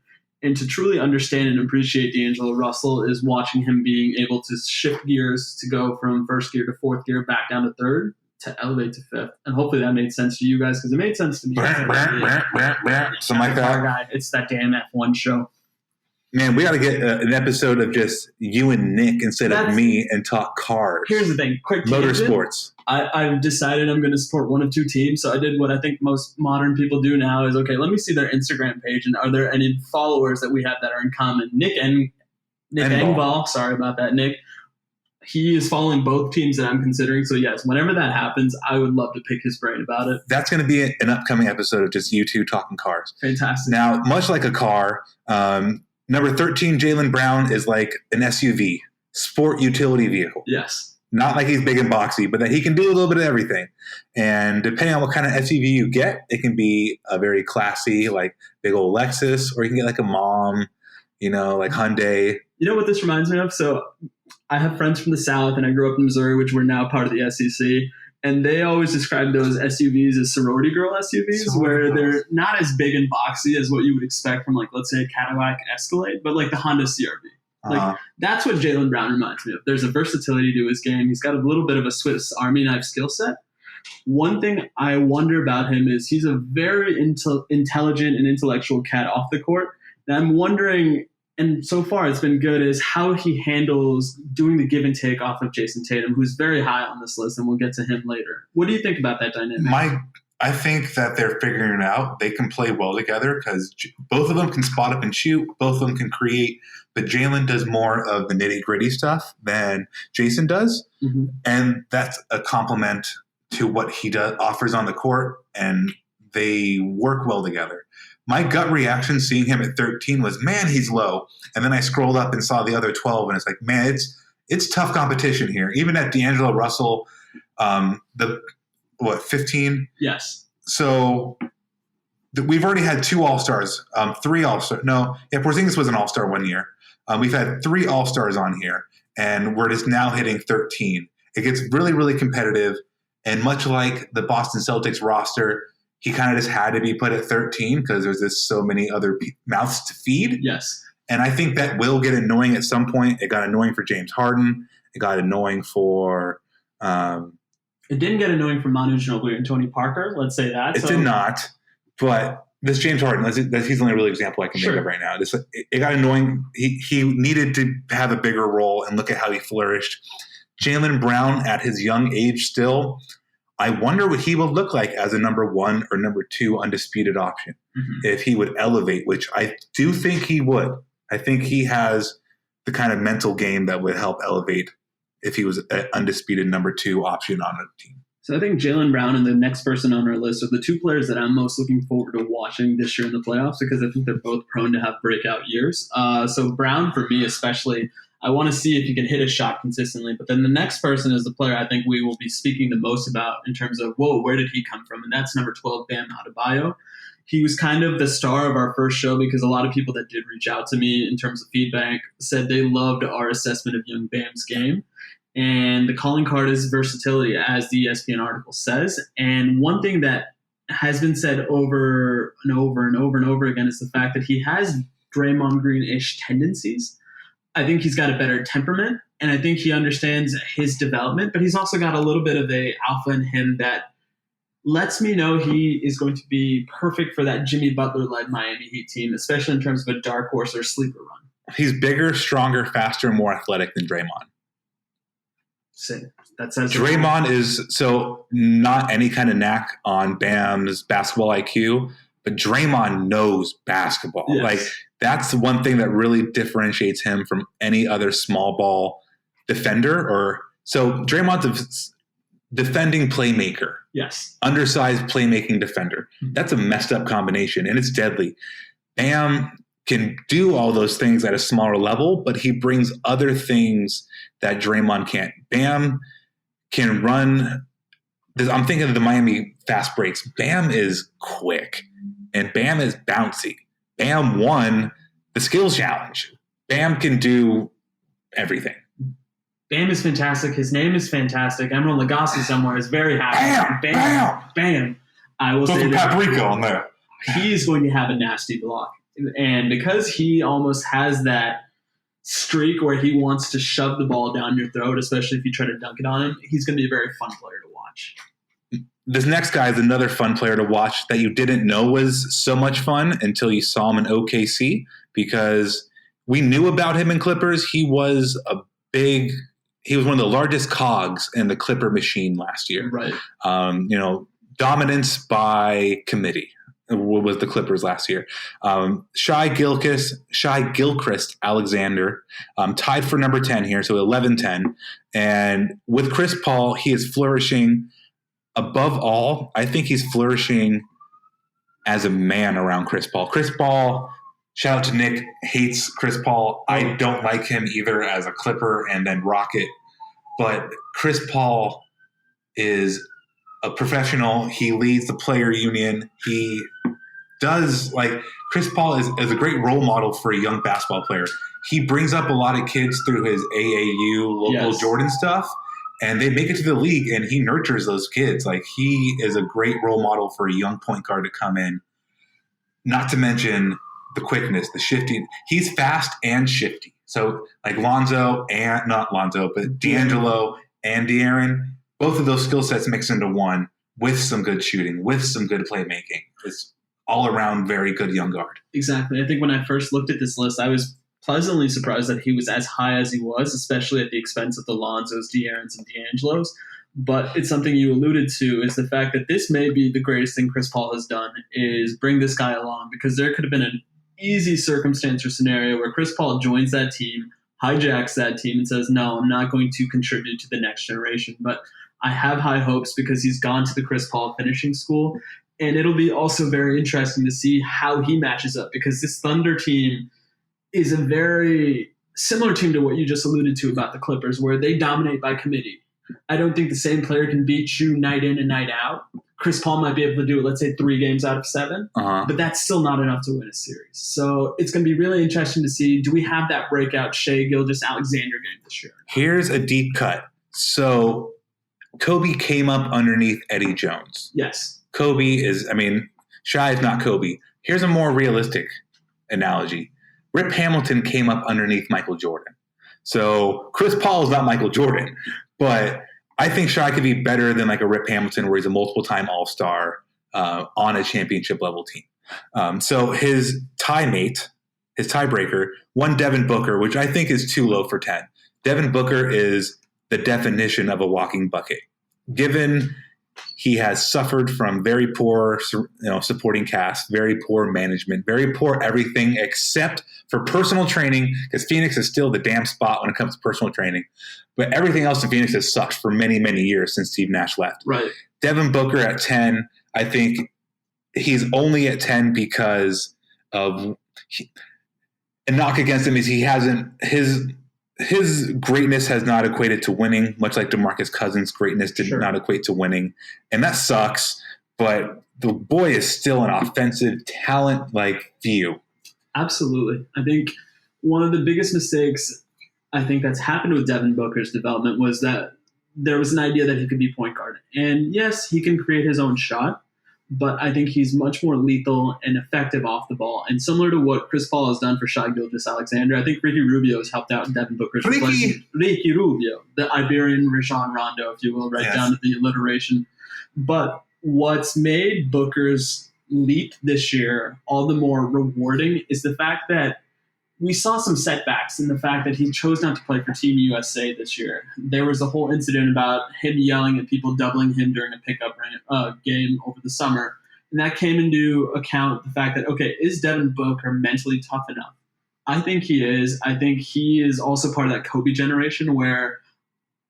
And to truly understand and appreciate D'Angelo Russell is watching him being able to shift gears to go from first gear to fourth gear, back down to third, to elevate to fifth. And hopefully that made sense to you guys because it made sense to me. Something like that. It's that damn F1 show. Man, we got to get an episode of just you and Nick instead of me and talk cars. Here's the thing. Quick motorsports. I've decided I'm going to support one of two teams. So I did what I think most modern people do now is, okay, let me see their Instagram page. And are there any followers that we have that are in common? Nick Engvall. Sorry about that, Nick. He is following both teams that I'm considering. So, yes, whenever that happens, I would love to pick his brain about it. That's going to be an upcoming episode of just you two talking cars. Fantastic. Now, much like a car, number 13, Jaylen Brown, is like an SUV, sport utility vehicle. Yes. Not like he's big and boxy, but that he can do a little bit of everything. And depending on what kind of SUV you get, it can be a very classy, like big old Lexus, or you can get like a mom, like Hyundai. You know what this reminds me of? So I have friends from the South, and I grew up in Missouri, which we're now part of the SEC. And they always describe those SUVs as sorority girl SUVs, where they're not as big and boxy as what you would expect from, like, let's say a Cadillac Escalade, but like the Honda CRV. Like, that's what Jaylen Brown reminds me of. There's a versatility to his game. He's got a little bit of a Swiss Army knife skill set. One thing I wonder about him is he's a very intelligent and intellectual cat off the court. And I'm wondering, and so far it's been good, is how he handles doing the give and take off of Jason Tatum, who's very high on this list, and we'll get to him later. What do you think about that dynamic? I think that they're figuring it out. They can play well together because both of them can spot up and shoot. Both of them can create. But Jalen does more of the nitty-gritty stuff than Jason does. Mm-hmm. And that's a compliment to what he offers on the court, and they work well together. My gut reaction seeing him at 13 was, man, he's low. And then I scrolled up and saw the other 12, and it's like, man, it's tough competition here. Even at D'Angelo Russell, 15? Yes. So we've already had 2 All-Stars, 3 All-Stars. No, Porzingis was an All-Star one year. We've had 3 All-Stars on here, and we're just now hitting 13. It gets really, really competitive, and much like the Boston Celtics roster, he kind of just had to be put at 13 because there's just so many other mouths to feed. Yes. And I think that will get annoying at some point. It got annoying for James Harden. It got annoying for it didn't get annoying for Manu Ginobili and Tony Parker. Let's say that. It did not. But this James Harden, he's the only real example I can think of right now. It got annoying. He needed to have a bigger role, and look at how he flourished. Jaylen Brown at his young age still, I wonder what he will look like as a number 1 or number 2 undisputed option. Mm-hmm. If he would elevate, which I do think he would. I think he has the kind of mental game that would help elevate if he was an undisputed number 2 option on a team. So I think Jaylen Brown and the next person on our list are the 2 players that I'm most looking forward to watching this year in the playoffs, because I think they're both prone to have breakout years. So Brown, for me especially, I want to see if he can hit a shot consistently. But then the next person is the player I think we will be speaking the most about in terms of, where did he come from? And that's number 12, Bam Adebayo. He was kind of the star of our first show because a lot of people that did reach out to me in terms of feedback said they loved our assessment of young Bam's game. And the calling card is versatility, as the ESPN article says. And one thing that has been said over and over and over and over again is the fact that he has Draymond Green-ish tendencies. I think he's got a better temperament, and I think he understands his development, but he's also got a little bit of a alpha in him that lets me know he is going to be perfect for that Jimmy Butler-led Miami Heat team, especially in terms of a dark horse or sleeper run. He's bigger, stronger, faster, and more athletic than Draymond. That says Draymond is so not any kind of knack on Bam's basketball IQ, but Draymond knows basketball. Yes. Like, that's the one thing that really differentiates him from any other small ball defender. So Draymond's a defending playmaker. Yes. Undersized playmaking defender. That's a messed up combination, and it's deadly. Bam can do all those things at a smaller level, but he brings other things that Draymond can't. Bam can run. I'm thinking of the Miami fast breaks. Bam is quick, and Bam is bouncy. Bam won the skills challenge. Bam can do everything. Bam is fantastic. His name is fantastic. Emerald Lagasse somewhere is very happy. Bam. I will say that paprika on there. He is going to have a nasty block. And because he almost has that streak where he wants to shove the ball down your throat, especially if you try to dunk it on him, he's going to be a very fun player to watch. This next guy is another fun player to watch that you didn't know was so much fun until you saw him in OKC, because we knew about him in Clippers. He was one of the largest cogs in the Clipper machine last year. Right. Dominance by committee was the Clippers last year. Shai Gilchrist Alexander tied for number 10 here, so 11-10. And with Chris Paul, he is flourishing. Above all, I think he's flourishing as a man around Chris Paul. Chris Paul, shout out to Nick, hates Chris Paul. I don't like him either as a Clipper and then Rocket. But Chris Paul is a professional. He leads the player union. He does, Chris Paul is a great role model for a young basketball player. He brings up a lot of kids through his AAU local Jordan stuff, and they make it to the league, and he nurtures those kids. He is a great role model for a young point guard to come in. Not to mention the quickness, the shifting. He's fast and shifty. So D'Angelo and De'Aaron, both of those skill sets mixed into one with some good shooting, with some good playmaking. It's all around very good young guard. Exactly. I think when I first looked at this list, I was pleasantly surprised that he was as high as he was, especially at the expense of the Lonzos, De'Aarons, and D'Angelos. But it's something you alluded to, is the fact that this may be the greatest thing Chris Paul has done, is bring this guy along, because there could have been an easy circumstance or scenario where Chris Paul joins that team, hijacks that team, and says, no, I'm not going to contribute to the next generation. But I have high hopes because he's gone to the Chris Paul finishing school. And it'll be also very interesting to see how he matches up, because this Thunder team is a very similar team to what you just alluded to about the Clippers, where they dominate by committee. I don't think the same player can beat you night in and night out. Chris Paul might be able to do it, let's say, 3 games out of 7, but that's still not enough to win a series. So it's going to be really interesting to see, do we have that breakout Shai Gilgeous-Alexander game this year? Here's a deep cut. So Kobe came up underneath Eddie Jones. Yes. Shai is not Kobe. Here's a more realistic analogy. Rip Hamilton came up underneath Michael Jordan. So Chris Paul is not Michael Jordan, but I think Shai could be better than like a Rip Hamilton, where he's a multiple-time All-Star on a championship-level team. So his tiebreaker, won Devin Booker, which I think is too low for 10. Devin Booker is the definition of a walking bucket. Given he has suffered from very poor, supporting cast, very poor management, very poor everything except for personal training, because Phoenix is still the damn spot when it comes to personal training. But everything else in Phoenix has sucked for many, many years since Steve Nash left. Right. Devin Booker at 10, I think he's only at 10 because of a knock against him is he hasn't his greatness has not equated to winning, much like DeMarcus Cousins' greatness did not equate to winning. And that sucks, but the boy is still an offensive talent like few. Absolutely. I think one of the biggest mistakes I think that's happened with Devin Booker's development was that there was an idea that he could be point guard. And yes, he can create his own shot, but I think he's much more lethal and effective off the ball. And similar to what Chris Paul has done for Shai Gilgeous-Alexander, I think Ricky Rubio has helped out in Devin Booker's replacement. Ricky Rubio, the Iberian Rajon Rondo, if you will, down to the alliteration. But what's made Booker's leap this year all the more rewarding is the fact that we saw some setbacks in the fact that he chose not to play for Team USA this year. There was a whole incident about him yelling at people doubling him during a pickup game over the summer. And that came into account the fact that, okay, is Devin Booker mentally tough enough? I think he is. I think he is also part of that Kobe generation where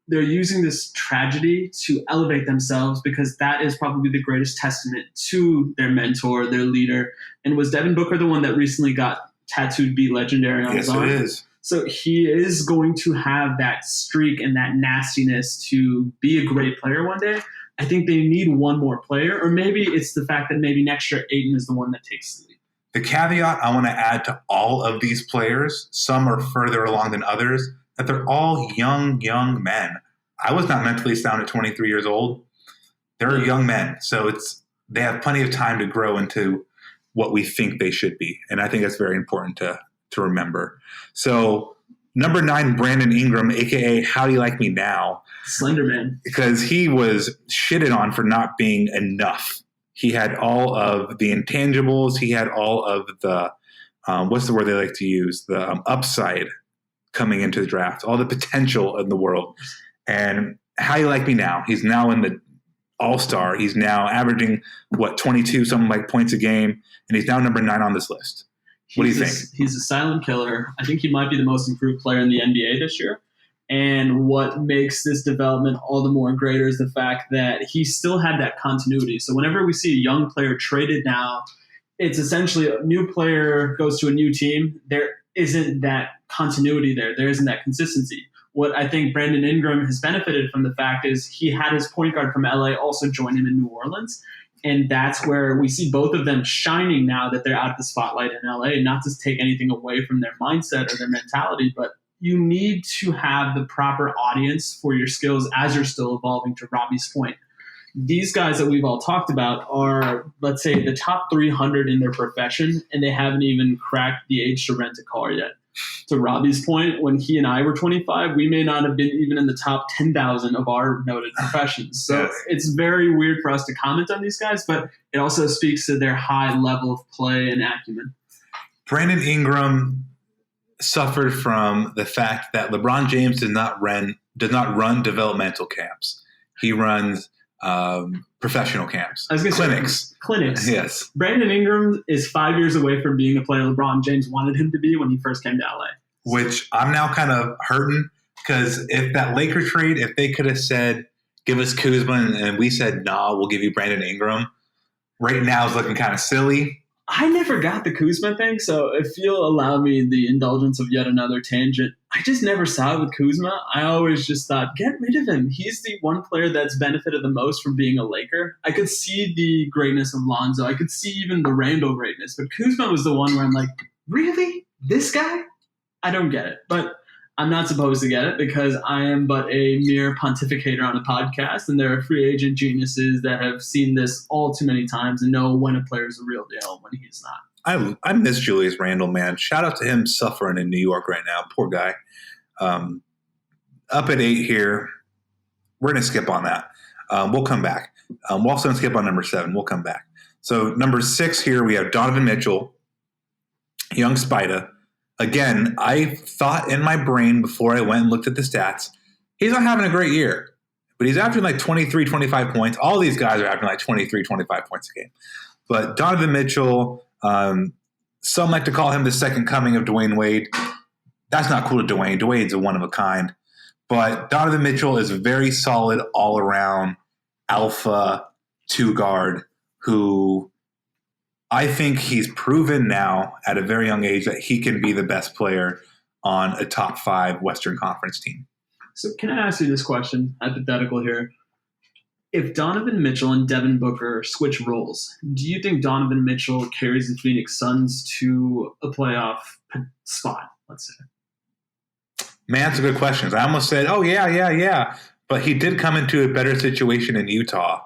they're using this tragedy to elevate themselves, because that is probably the greatest testament to their mentor, their leader. And was Devin Booker the one that recently got tattooed "Be Legendary" on his arm? Yes, it is. So he is going to have that streak and that nastiness to be a great player one day. I think they need one more player, or maybe it's the fact that maybe next year Ayton is the one that takes the lead. The caveat I want to add to all of these players, some are further along than others, that they're all young men. I was not mentally sound at 23 years old. They're young men. So they have plenty of time to grow into what we think they should be. And I think that's very important to remember. So number 9, Brandon Ingram, a.k.a. How Do You Like Me Now? Slenderman. Because he was shitted on for not being enough. He had all of the intangibles. He had all of the, what's the word they like to use? The upside coming into the draft, all the potential in the world. And How Do You Like Me Now? He's now in the All-Star. He's now averaging, 22 something like points a game, and he's now number 9 on this list. What do you think? He's a silent killer. I think he might be the most improved player in the NBA this year. And what makes this development all the more greater is the fact that he still had that continuity. So whenever we see a young player traded now, it's essentially a new player goes to a new team. There isn't that continuity there. There isn't that consistency. What I think Brandon Ingram has benefited from the fact is he had his point guard from LA also join him in New Orleans. And that's where we see both of them shining now that they're out of the spotlight in LA, not to take anything away from their mindset or their mentality, but you need to have the proper audience for your skills as you're still evolving, to Robbie's point. These guys that we've all talked about are, let's say, the top 300 in their profession, and they haven't even cracked the age to rent a car yet. to Robbie's point, when he and I were 25, we may not have been even in the top 10,000 of our noted professions. So It's very weird for us to comment on these guys, but it also speaks to their high level of play and acumen. Brandon Ingram suffered from the fact that LeBron James does not run developmental camps. He runs professional camps. Clinics. Yes. Brandon Ingram is 5 years away from being a player LeBron James wanted him to be when he first came to LA. Which I'm now kind of hurting, because if that Laker trade, if they could have said, give us Kuzma, and we said, nah, we'll give you Brandon Ingram, right now is looking kind of silly. I never got the Kuzma thing, so if you'll allow me the indulgence of yet another tangent, I just never saw it with Kuzma. I always just thought, get rid of him. He's the one player that's benefited the most from being a Laker. I could see the greatness of Lonzo. I could see even the Randall greatness. But Kuzma was the one where I'm like, really? This guy? I don't get it. But I'm not supposed to get it because I am but a mere pontificator on a podcast, and there are free agent geniuses that have seen this all too many times and know when a player is a real deal when he's not. I miss Julius Randle, man. Shout out to him suffering in New York right now. Poor guy. Up at 8 here. We're going to skip on that. We'll come back. We're also going to skip on number 7. We'll come back. So number 6 here, we have Donovan Mitchell, young Spida. Again, I thought in my brain before I went and looked at the stats, he's not having a great year. But he's averaging like 23, 25 points. All these guys are averaging like 23, 25 points a game. But Donovan Mitchell, some like to call him the second coming of Dwayne Wade. That's not cool to Dwayne. Dwayne's a one of a kind. But Donovan Mitchell is a very solid all-around alpha 2-guard who I think he's proven now at a very young age that he can be the best player on a top 5 Western Conference team. So can I ask you this question, hypothetical here? If Donovan Mitchell and Devin Booker switch roles, do you think Donovan Mitchell carries the Phoenix Suns to a playoff spot, let's say? Man, that's a good question. I almost said, oh, yeah. But he did come into a better situation in Utah.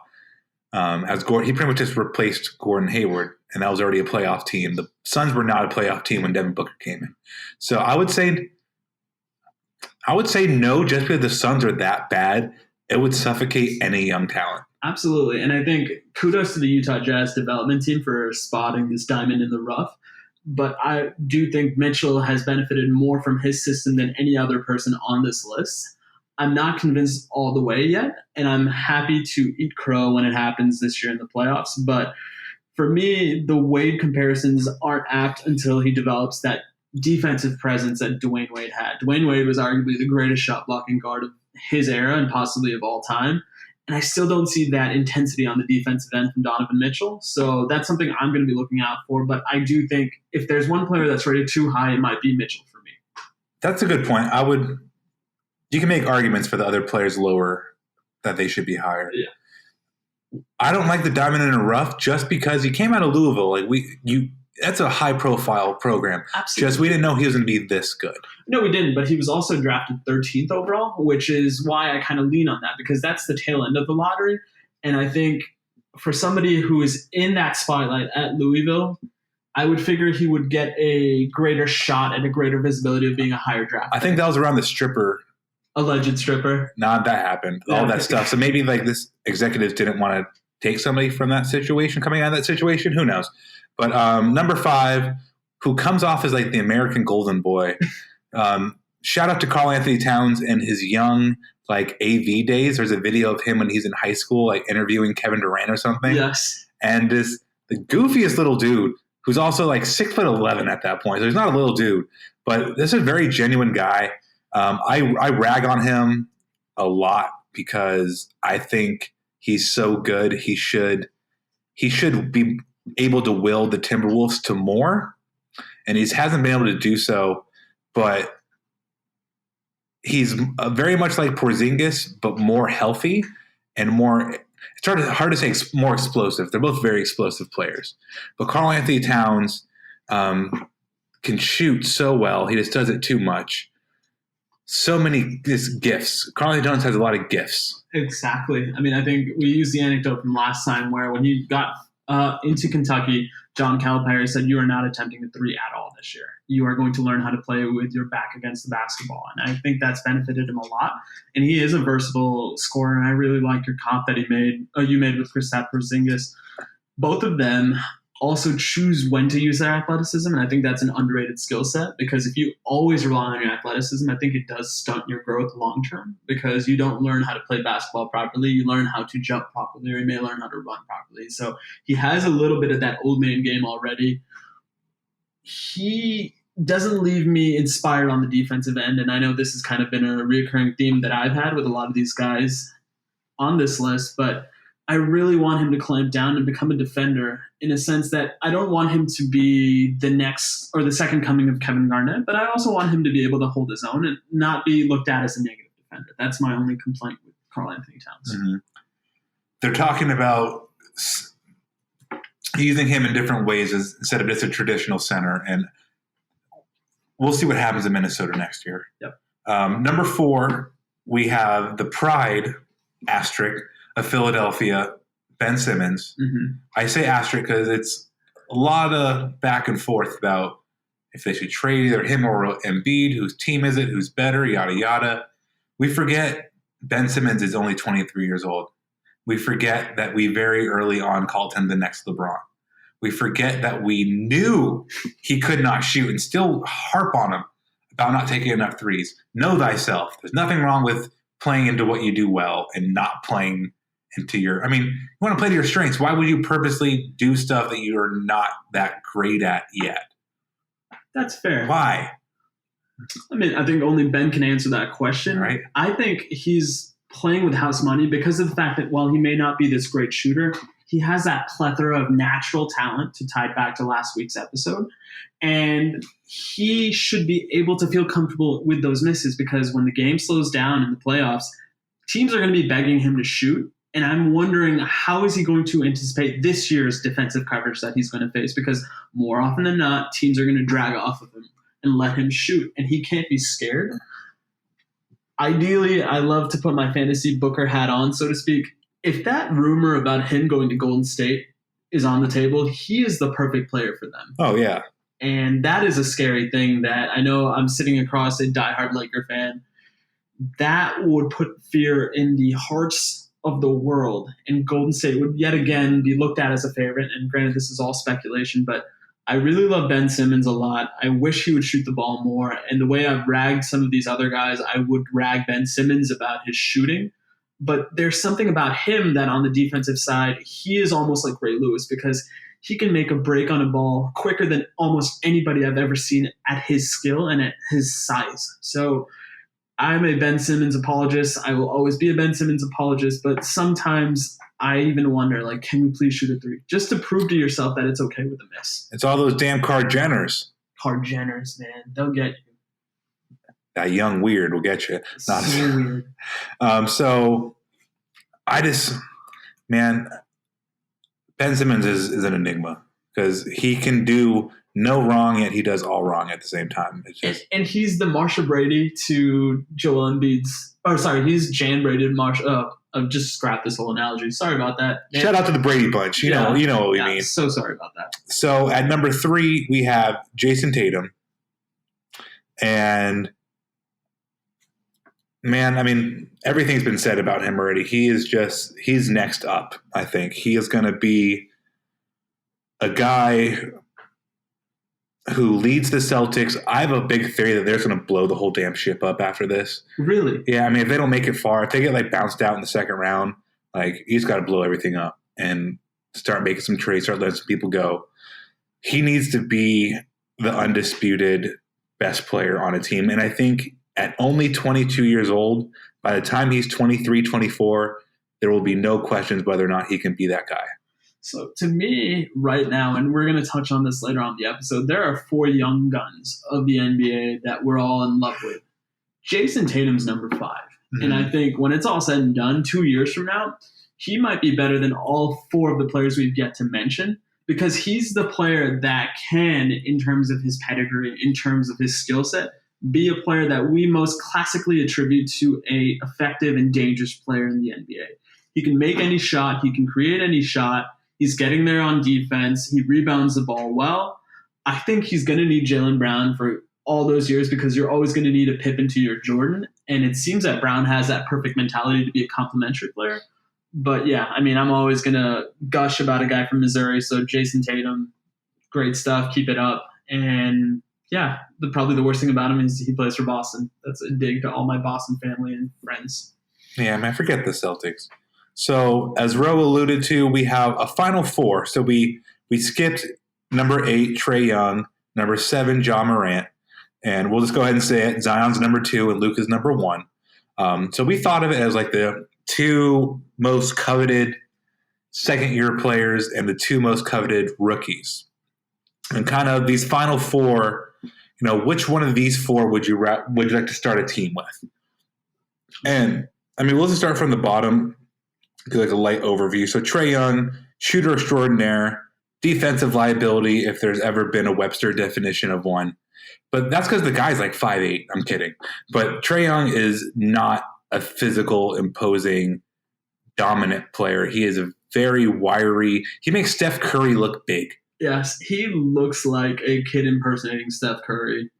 As Gordon, he pretty much just replaced Gordon Hayward, and that was already a playoff team. The Suns were not a playoff team when Devin Booker came in. So I would say no, just because the Suns are that bad, it would suffocate any young talent. Absolutely. And I think kudos to the Utah Jazz development team for spotting this diamond in the rough. But I do think Mitchell has benefited more from his system than any other person on this list. I'm not convinced all the way yet, and I'm happy to eat crow when it happens this year in the playoffs. But for me, the Wade comparisons aren't apt until he develops that defensive presence that Dwayne Wade had. Dwayne Wade was arguably the greatest shot-blocking guard of his era and possibly of all time. And I still don't see that intensity on the defensive end from Donovan Mitchell. So that's something I'm going to be looking out for. But I do think if there's one player that's rated too high, it might be Mitchell for me. That's a good point. You can make arguments for the other players lower that they should be higher. Yeah. I don't like the diamond in the rough just because he came out of Louisville. That's a high profile program. Absolutely. Just we didn't know he was going to be this good. No, we didn't. But he was also drafted 13th overall, which is why I kind of lean on that because that's the tail end of the lottery. And I think for somebody who is in that spotlight at Louisville, I would figure he would get a greater shot and a greater visibility of being a higher draft. I think that was around the stripper. Alleged stripper. That happened. Yeah. All that stuff. So maybe like this executives didn't want to take somebody from that situation, coming out of that situation. Who knows? But number 5, who comes off as like the American golden boy. Shout out to Karl Anthony Towns and his young like AV days. There's a video of him when he's in high school, like interviewing Kevin Durant or something. Yes. And the goofiest little dude who's also like 6'11" at that point. So he's not a little dude, but this is a very genuine guy. I rag on him a lot because I think he's so good. He should be able to will the Timberwolves to more, and he hasn't been able to do so. But he's very much like Porzingis, but more healthy and more. It's hard to say more explosive. They're both very explosive players, but Karl Anthony Towns can shoot so well. He just does it too much. So many gifts. Karl Anthony Towns has a lot of gifts. Exactly. I mean, I think we used the anecdote from last time where when he got into Kentucky, John Calipari said, you are not attempting a three at all this year. You are going to learn how to play with your back against the basketball. And I think that's benefited him a lot. And he is a versatile scorer. And I really like your comp that you made with Kristaps Porzingis. Both of them also choose when to use their athleticism. And I think that's an underrated skill set, because if you always rely on your athleticism, I think it does stunt your growth long term, because you don't learn how to play basketball properly. You learn how to jump properly, or you may learn how to run properly. So he has a little bit of that old man game already. He doesn't leave me inspired on the defensive end. And I know this has kind of been a recurring theme that I've had with a lot of these guys on this list, but I really want him to clamp down and become a defender, in a sense that I don't want him to be the next or the second coming of Kevin Garnett, but I also want him to be able to hold his own and not be looked at as a negative defender. That's my only complaint with Karl Anthony Towns. Mm-hmm. They're talking about using him in different ways instead of just a traditional center, and we'll see what happens in Minnesota next year. Yep. Number 4, we have the pride asterisk of Philadelphia, Ben Simmons. Mm-hmm. I say asterisk because it's a lot of back and forth about if they should trade either him or Embiid, whose team is it, who's better, yada, yada. We forget Ben Simmons is only 23 years old. We forget that we very early on called him the next LeBron. We forget that we knew he could not shoot and still harp on him about not taking enough threes. Know thyself. There's nothing wrong with playing into what you do well and not playing into you want to play to your strengths. Why would you purposely do stuff that you're not that great at yet? That's fair. Why? I think only Ben can answer that question. Right. I think he's playing with house money because of the fact that while he may not be this great shooter, he has that plethora of natural talent, to tie back to last week's episode. And he should be able to feel comfortable with those misses, because when the game slows down in the playoffs, teams are going to be begging him to shoot. And I'm wondering, how is he going to anticipate this year's defensive coverage that he's going to face? Because more often than not, teams are going to drag off of him and let him shoot, and he can't be scared. Ideally, I love to put my fantasy Booker hat on, so to speak. If that rumor about him going to Golden State is on the table, he is the perfect player for them. Oh, yeah. And that is a scary thing that I know I'm sitting across a diehard Laker fan. That would put fear in the hearts of the world, and Golden State would yet again be looked at as a favorite. And granted, this is all speculation, but I really love Ben Simmons a lot. I wish he would shoot the ball more. And the way I've ragged some of these other guys, I would rag Ben Simmons about his shooting. But there's something about him that on the defensive side, he is almost like Ray Lewis, because he can make a break on a ball quicker than almost anybody I've ever seen at his skill and at his size. So I'm a Ben Simmons apologist. I will always be a Ben Simmons apologist, but sometimes I even wonder, like, can we please shoot a three? Just to prove to yourself that it's okay with a miss. It's all those damn Card Jenners. Card Jenners, man. They'll get you. That young weird will get you. So weird. So I just, man, Ben Simmons is an enigma, because he can do no wrong, yet he does all wrong at the same time. It's just, and he's the Marsha Brady to Joel Embiid's, he's Jan Brady to Marsha. I've just scrapped this whole analogy. Sorry about that. Shout out to the Brady bunch. You know what we mean. So sorry about that. So at number 3, we have Jason Tatum. And man, everything's been said about him already. He's next up, I think. He is going to be a guy who leads the Celtics. I have a big theory that they're going to blow the whole damn ship up after this. Really? Yeah, if they don't make it far, if they get bounced out in the second round, he's got to blow everything up and start making some trades, start letting some people go. He needs to be the undisputed best player on a team. And I think at only 22 years old, by the time he's 23, 24, there will be no questions whether or not he can be that guy. So to me right now, and we're going to touch on this later on in the episode, there are 4 young guns of the NBA that we're all in love with. Jason Tatum's number 5. Mm-hmm. And I think when it's all said and done, 2 years from now, he might be better than all 4 of the players we've yet to mention, because he's the player that can, in terms of his pedigree, in terms of his skill set, be a player that we most classically attribute to a effective and dangerous player in the NBA. He can make any shot. He can create any shot. He's getting there on defense. He rebounds the ball well. I think he's going to need Jaylen Brown for all those years because you're always going to need a Pippen to your Jordan. And it seems that Brown has that perfect mentality to be a complementary player. But yeah, I mean, I'm always going to gush about a guy from Missouri. So Jason Tatum, great stuff. Keep it up. And yeah, probably the worst thing about him is he plays for Boston. That's a dig to all my Boston family and friends. Yeah, man, forget the Celtics. So as Ro alluded to, we have a final four. So we skipped number 8, Trae Young, number 7, Ja Morant, and we'll just go ahead and say it. Zion's number 2 and Luka's number 1. So we thought of it as like the 2 most coveted second-year players and the 2 most coveted rookies. And kind of these final 4, which one of these 4 would you like to start a team with? And I mean, we'll just start from the bottom, do like a light overview. So Trae Young, shooter extraordinaire, defensive liability if there's ever been a Webster definition of one. But that's because the guy's like 5'8". I'm kidding. But Trae Young is not a physical, imposing, dominant player. He is a very wiry. He makes Steph Curry look big. Yes, he looks like a kid impersonating Steph Curry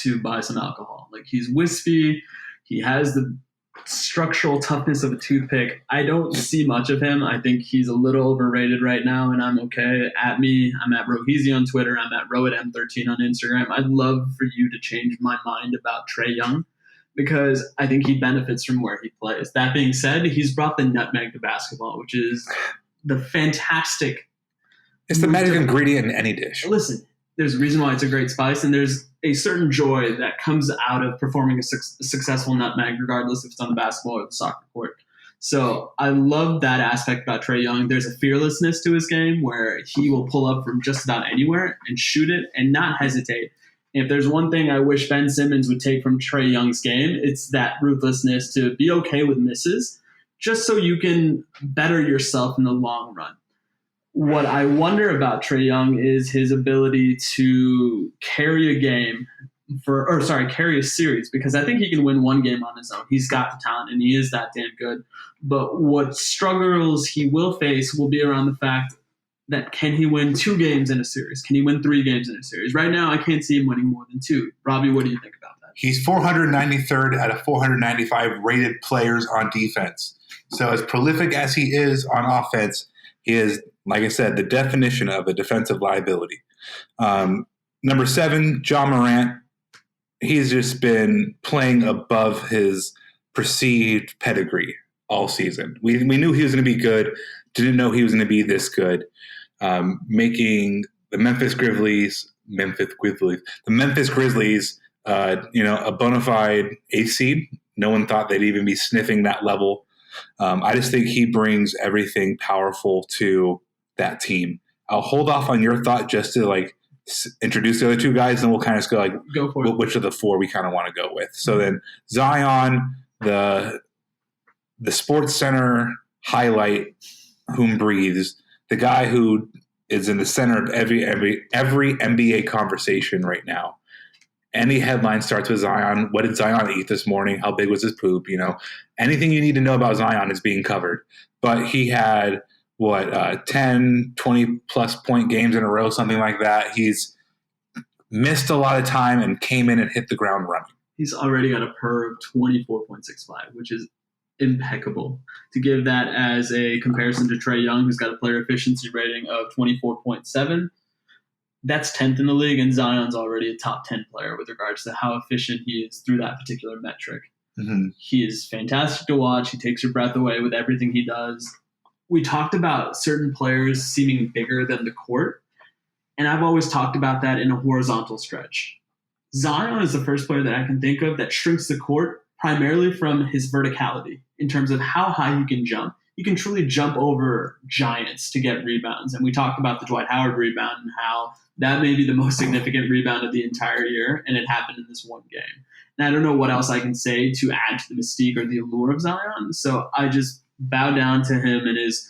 to buy some alcohol. Like, he's wispy. He has the structural toughness of a toothpick. I don't see much of him. I think he's a little overrated right now, and I'm okay. At me, I'm at Rohit on Twitter. I'm at Rohit13 on Instagram. I'd love for you to change my mind about Trae Young because I think he benefits from where he plays. That being said, he's brought the nutmeg to basketball, which is the fantastic. It's the magic ingredient in any dish. Listen, there's a reason why it's a great spice, and there's a certain joy that comes out of performing a successful nutmeg, regardless if it's on the basketball or the soccer court. So I love that aspect about Trae Young. There's a fearlessness to his game where he will pull up from just about anywhere and shoot it and not hesitate. And if there's one thing I wish Ben Simmons would take from Trae Young's game, it's that ruthlessness to be okay with misses, just so you can better yourself in the long run. What I wonder about Trae Young is his ability to carry a game carry a series, because I think he can win one game on his own. He's got the talent and he is that damn good. But what struggles he will face will be around the fact that can he win 2 games in a series? Can he win 3 games in a series? Right now, I can't see him winning more than 2. Robbie, what do you think about that? He's 493rd out of 495 rated players on defense. So as prolific as he is on offense, he is, like I said, the definition of a defensive liability. Number 7, Ja Morant. He's just been playing above his perceived pedigree all season. We knew he was going to be good. Didn't know he was going to be this good. Making the Memphis Grizzlies, a bona fide 8th seed. No one thought they'd even be sniffing that level. I just think he brings everything powerful to that team. I'll hold off on your thought just to introduce the other 2 guys, and we'll kind of go for it. Which of the 4 we kind of want to go with. So then Zion, the Sports Center highlight, whom breathes, the guy who is in the center of every NBA conversation right now. Any headline starts with Zion. What did Zion eat this morning? How big was his poop? Anything you need to know about Zion is being covered. But he had 10, 20-plus point games in a row, something like that. He's missed a lot of time and came in and hit the ground running. He's already got a PER of 24.65, which is impeccable. To give that as a comparison to Trae Young, who's got a player efficiency rating of 24.7, that's 10th in the league, and Zion's already a top 10 player with regards to how efficient he is through that particular metric. Mm-hmm. He is fantastic to watch. He takes your breath away with everything he does. We talked about certain players seeming bigger than the court, and I've always talked about that in a horizontal stretch. Zion is the first player that I can think of that shrinks the court primarily from his verticality in terms of how high he can jump. He can truly jump over giants to get rebounds, and we talked about the Dwight Howard rebound and how that may be the most significant rebound of the entire year, and it happened in this one game. And I don't know what else I can say to add to the mystique or the allure of Zion, so I just bow down to him and his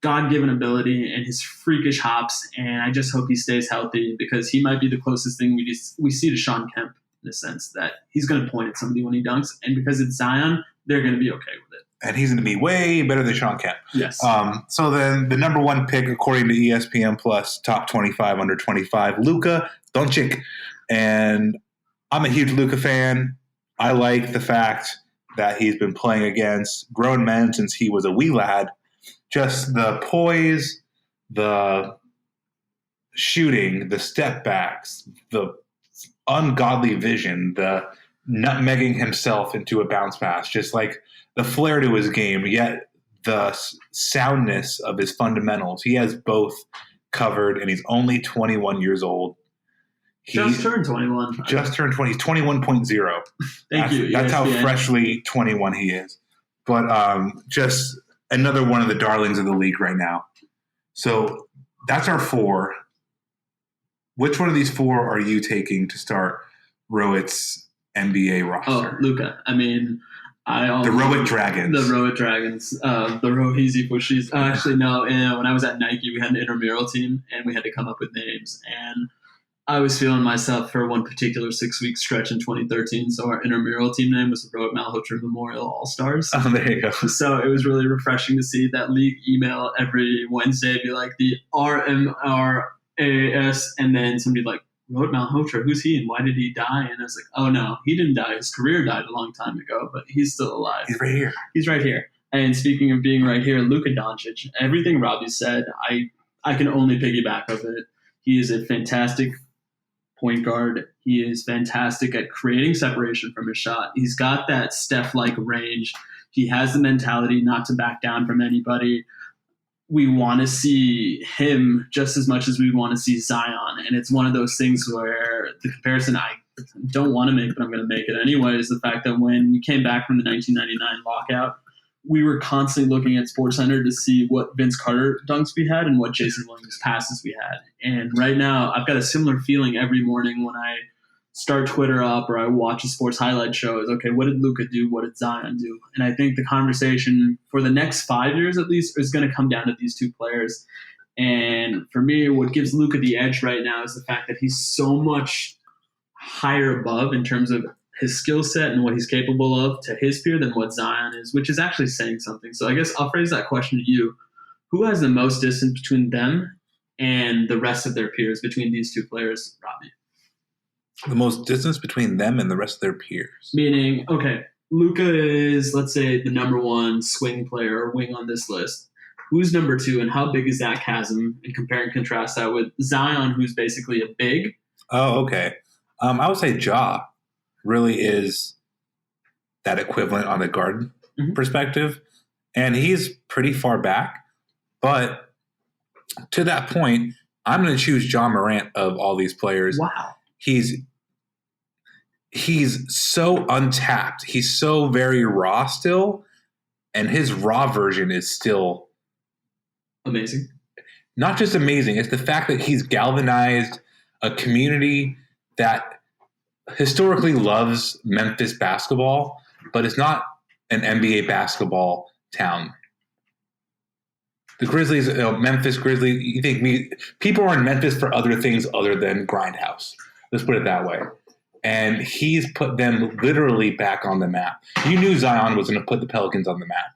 God-given ability and his freakish hops, and I just hope he stays healthy because he might be the closest thing we see to Sean Kemp in the sense that he's going to point at somebody when he dunks, and because it's Zion, they're going to be okay with it. and he's going to be way better than Sean Kemp. Yes. So then the number one pick, according to ESPN Plus, top 25 under 25, Luka Doncic. And I'm a huge Luka fan. I like the fact that he's been playing against grown men since he was a wee lad. Just the poise, the shooting, the step backs, the ungodly vision, the nutmegging himself into a bounce pass, just like the flair to his game, yet the soundness of his fundamentals. He has both covered, and he's only 21 years old. He just turned 21. Just turned 20. He's 21.0. Thank you. That's how ESPN. freshly 21 he is. But just another one of the darlings of the league right now. So that's our four. Which one of these four are you taking to start Rohit's NBA roster? Oh, Luka. I mean, The Rohit Dragons. The Rohit Dragons. The Roheezy Pushies. Actually, no. When I was at Nike, we had an intramural team, and we had to come up with names. And I was feeling myself for one particular 6-week stretch in 2013. So our intramural team name was the Rohit Malhotra Memorial All-Stars. Oh, there you go. So it was really refreshing to see that league email every Wednesday be like the RMRAS, and then somebody like, Rohit Malhotra, who's he and why did he die? And I was like, oh no, he didn't die. His career died a long time ago, but he's still alive. He's right here. He's right here. And speaking of being right here, Luka Doncic, everything Robbie said, I can only piggyback of it. He is a fantastic point guard. He is fantastic at creating separation from his shot. He's got that Steph-like range. He has the mentality not to back down from anybody. We want to see him just as much as we want to see Zion. And it's one of those things where the comparison I don't want to make, but I'm going to make it anyway, is the fact that when we came back from the 1999 lockout, we were constantly looking at SportsCenter to see what Vince Carter dunks we had and what Jason Williams passes we had. And right now, I've got a similar feeling every morning when I start Twitter up or I watch a sports highlight show is, okay, what did Luka do? What did Zion do? And I think the conversation for the next 5 years at least is going to come down to these two players. And for me, what gives Luka the edge right now is the fact that he's so much higher above in terms of his skill set and what he's capable of to his peer than what Zion is, which is actually saying something. So I guess I'll phrase that question to you. Who has the most distance between them and the rest of their peers, between these two players, Robbie? The most distance between them and the rest of their peers. Meaning, okay, Luka is, let's say, the number one swing player or wing on this list. Who's number two, and how big is that chasm? And compare and contrast that with Zion, who's basically a big. Oh, okay. I would say Ja really is that equivalent on the guard perspective. And he's pretty far back. But to that point, I'm going to choose Ja Morant of all these players. Wow. He's so untapped. He's so very raw still. And his raw version is still amazing. Not just amazing. It's the fact that he's galvanized a community that historically loves Memphis basketball, but it's not an NBA basketball town. The Grizzlies, Memphis Grizzlies, you think people are in Memphis for other things other than Grindhouse. Let's put it that way. And he's put them literally back on the map. You knew Zion was going to put the Pelicans on the map.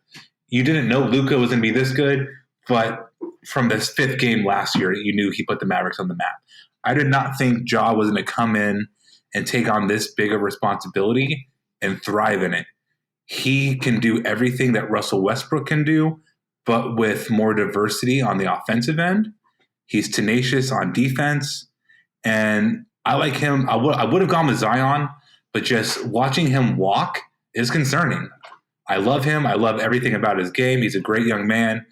You didn't know Luka was going to be this good, but from this fifth game last year, you knew he put the Mavericks on the map. I did not think Ja was going to come in and take on this big of responsibility and thrive in it. He can do everything that Russell Westbrook can do, but with more diversity on the offensive end. He's tenacious on defense, and I like him. I would have gone with Zion, but just watching him walk is concerning. I love him. I love everything about his game. He's a great young man.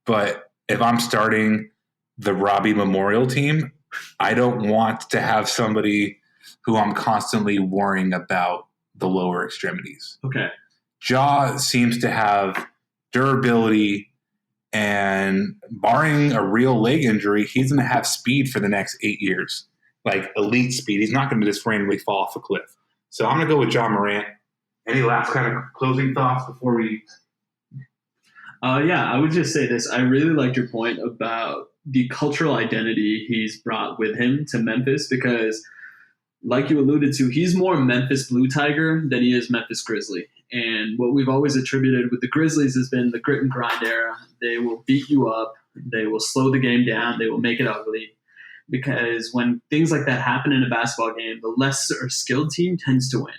But if I'm starting the Robbie Memorial team, I don't want to have somebody who I'm constantly worrying about the lower extremities. Okay. Ja seems to have durability, and barring a real leg injury, he's going to have speed for the next 8 years. Like elite speed. He's not going to just randomly fall off a cliff. So I'm going to go with Ja Morant. Any last kind of closing thoughts before we... Yeah, I would just say this. I really liked your point about the cultural identity he's brought with him to Memphis because, like you alluded to, he's more Memphis Blue Tiger than he is Memphis Grizzly. And what we've always attributed with the Grizzlies has been the grit and grind era. They will beat you up. They will slow the game down. They will make it ugly. Because when things like that happen in a basketball game, the lesser skilled team tends to win.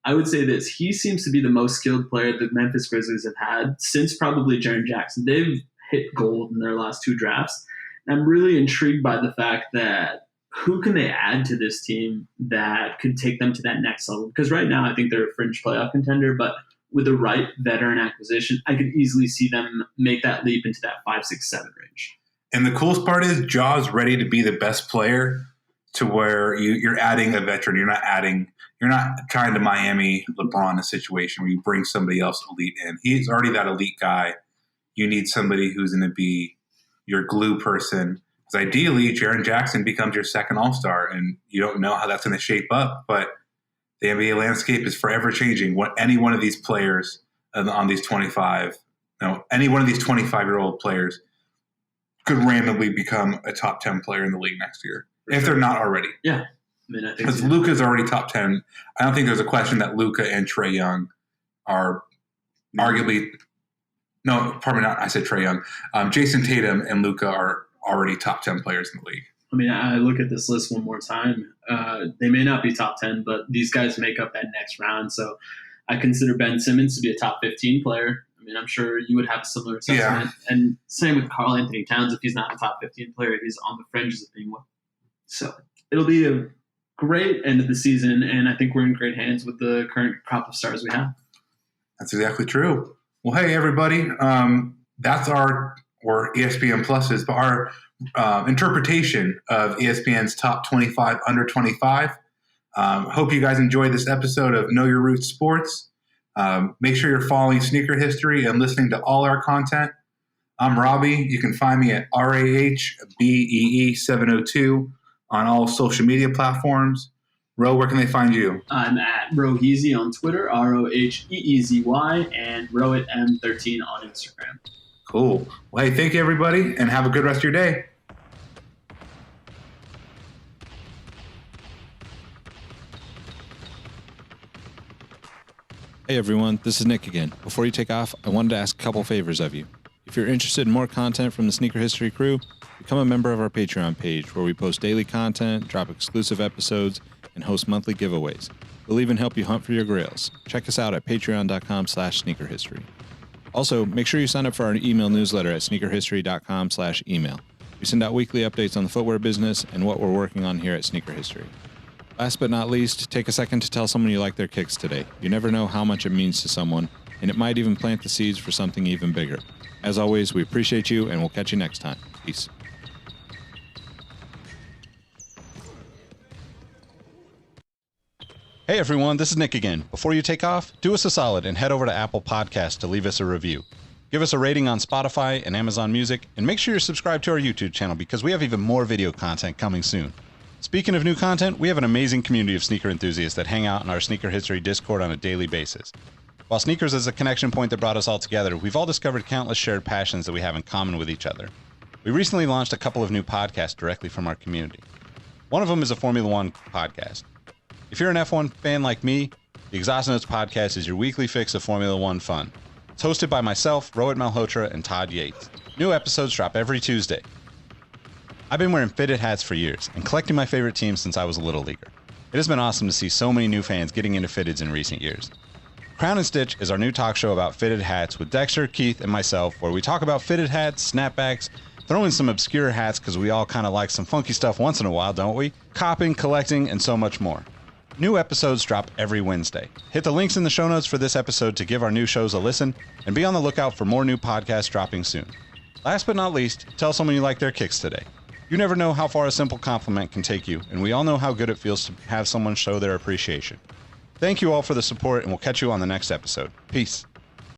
I would say this. He seems to be the most skilled player the Memphis Grizzlies have had since probably Jaren Jackson. They've hit gold in their last 2 drafts. And I'm really intrigued by the fact that who can they add to this team that could take them to that next level? Because right now I think they're a fringe playoff contender, but with the right veteran acquisition, I could easily see them make that leap into that 5, 6, 7 range. And the coolest part is Ja's ready to be the best player to where you're adding a veteran. You're not trying to Miami LeBron a situation where you bring somebody else elite in. He's already that elite guy. You need somebody who's going to be your glue person. Because ideally, Jaren Jackson becomes your second all-star, and you don't know how that's going to shape up. But the NBA landscape is forever changing. Any one of these players on these 25-year-old players could randomly become a top 10 player in the league next year, if they're not already. Yeah. I mean, I think because Luka's already top 10. I don't think there's a question that Luka and Trae Young are arguably – no, probably not. I said Trae Young. Jason Tatum and Luka are already top 10 players in the league. I mean, I look at this list one more time. They may not be top 10, but these guys make up that next round. So I consider Ben Simmons to be a top 15 player. I mean, I'm sure you would have a similar assessment. Yeah. And same with Karl Anthony Towns. If he's not a top 15 player, he's on the fringes of being one. So it'll be a great end of the season, and I think we're in great hands with the current crop of stars we have. That's exactly true. Well, hey, everybody. That's our – or ESPN Plus's, but our interpretation of ESPN's top 25 under 25. Hope you guys enjoyed this episode of Know Your Roots Sports. Make sure you're following Sneaker History and listening to all our content. I'm Robbie. You can find me at RAHBEE702 on all social media platforms. Ro, where can they find you? I'm at Roheezy on Twitter, ROHEEZY, and RohitM13 on Instagram. Cool. Well, hey, thank you, everybody, and have a good rest of your day. Hey everyone, this is Nick again. Before you take off, I wanted to ask a couple favors of you. If you're interested in more content from the Sneaker History crew, become a member of our Patreon page where we post daily content, drop exclusive episodes, and host monthly giveaways. We'll even help you hunt for your grails. Check us out at patreon.com/sneakerhistory. Also, make sure you sign up for our email newsletter at sneakerhistory.com/email. We send out weekly updates on the footwear business and what we're working on here at Sneaker History. Last but not least, take a second to tell someone you like their kicks today. You never know how much it means to someone, and it might even plant the seeds for something even bigger. As always, we appreciate you, and we'll catch you next time. Peace. Hey everyone, this is Nick again. Before you take off, do us a solid and head over to Apple Podcasts to leave us a review. Give us a rating on Spotify and Amazon Music, and make sure you're subscribed to our YouTube channel because we have even more video content coming soon. Speaking of new content, we have an amazing community of sneaker enthusiasts that hang out in our Sneaker History Discord on a daily basis. While sneakers is a connection point that brought us all together, we've all discovered countless shared passions that we have in common with each other. We recently launched a couple of new podcasts directly from our community. One of them is a Formula One podcast. If you're an F1 fan like me, the Exhaust Notes podcast is your weekly fix of Formula One fun. It's hosted by myself, Rohit Malhotra, and Todd Yates. New episodes drop every Tuesday. I've been wearing fitted hats for years and collecting my favorite teams since I was a little leaguer. It has been awesome to see so many new fans getting into fitteds in recent years. Crown and Stitch is our new talk show about fitted hats with Dexter, Keith, and myself, where we talk about fitted hats, snapbacks, throw in some obscure hats because we all kind of like some funky stuff once in a while, don't we? Copping, collecting, and so much more. New episodes drop every Wednesday. Hit the links in the show notes for this episode to give our new shows a listen, and be on the lookout for more new podcasts dropping soon. Last but not least, tell someone you like their kicks today. You never know how far a simple compliment can take you, and we all know how good it feels to have someone show their appreciation. Thank you all for the support, and we'll catch you on the next episode. Peace.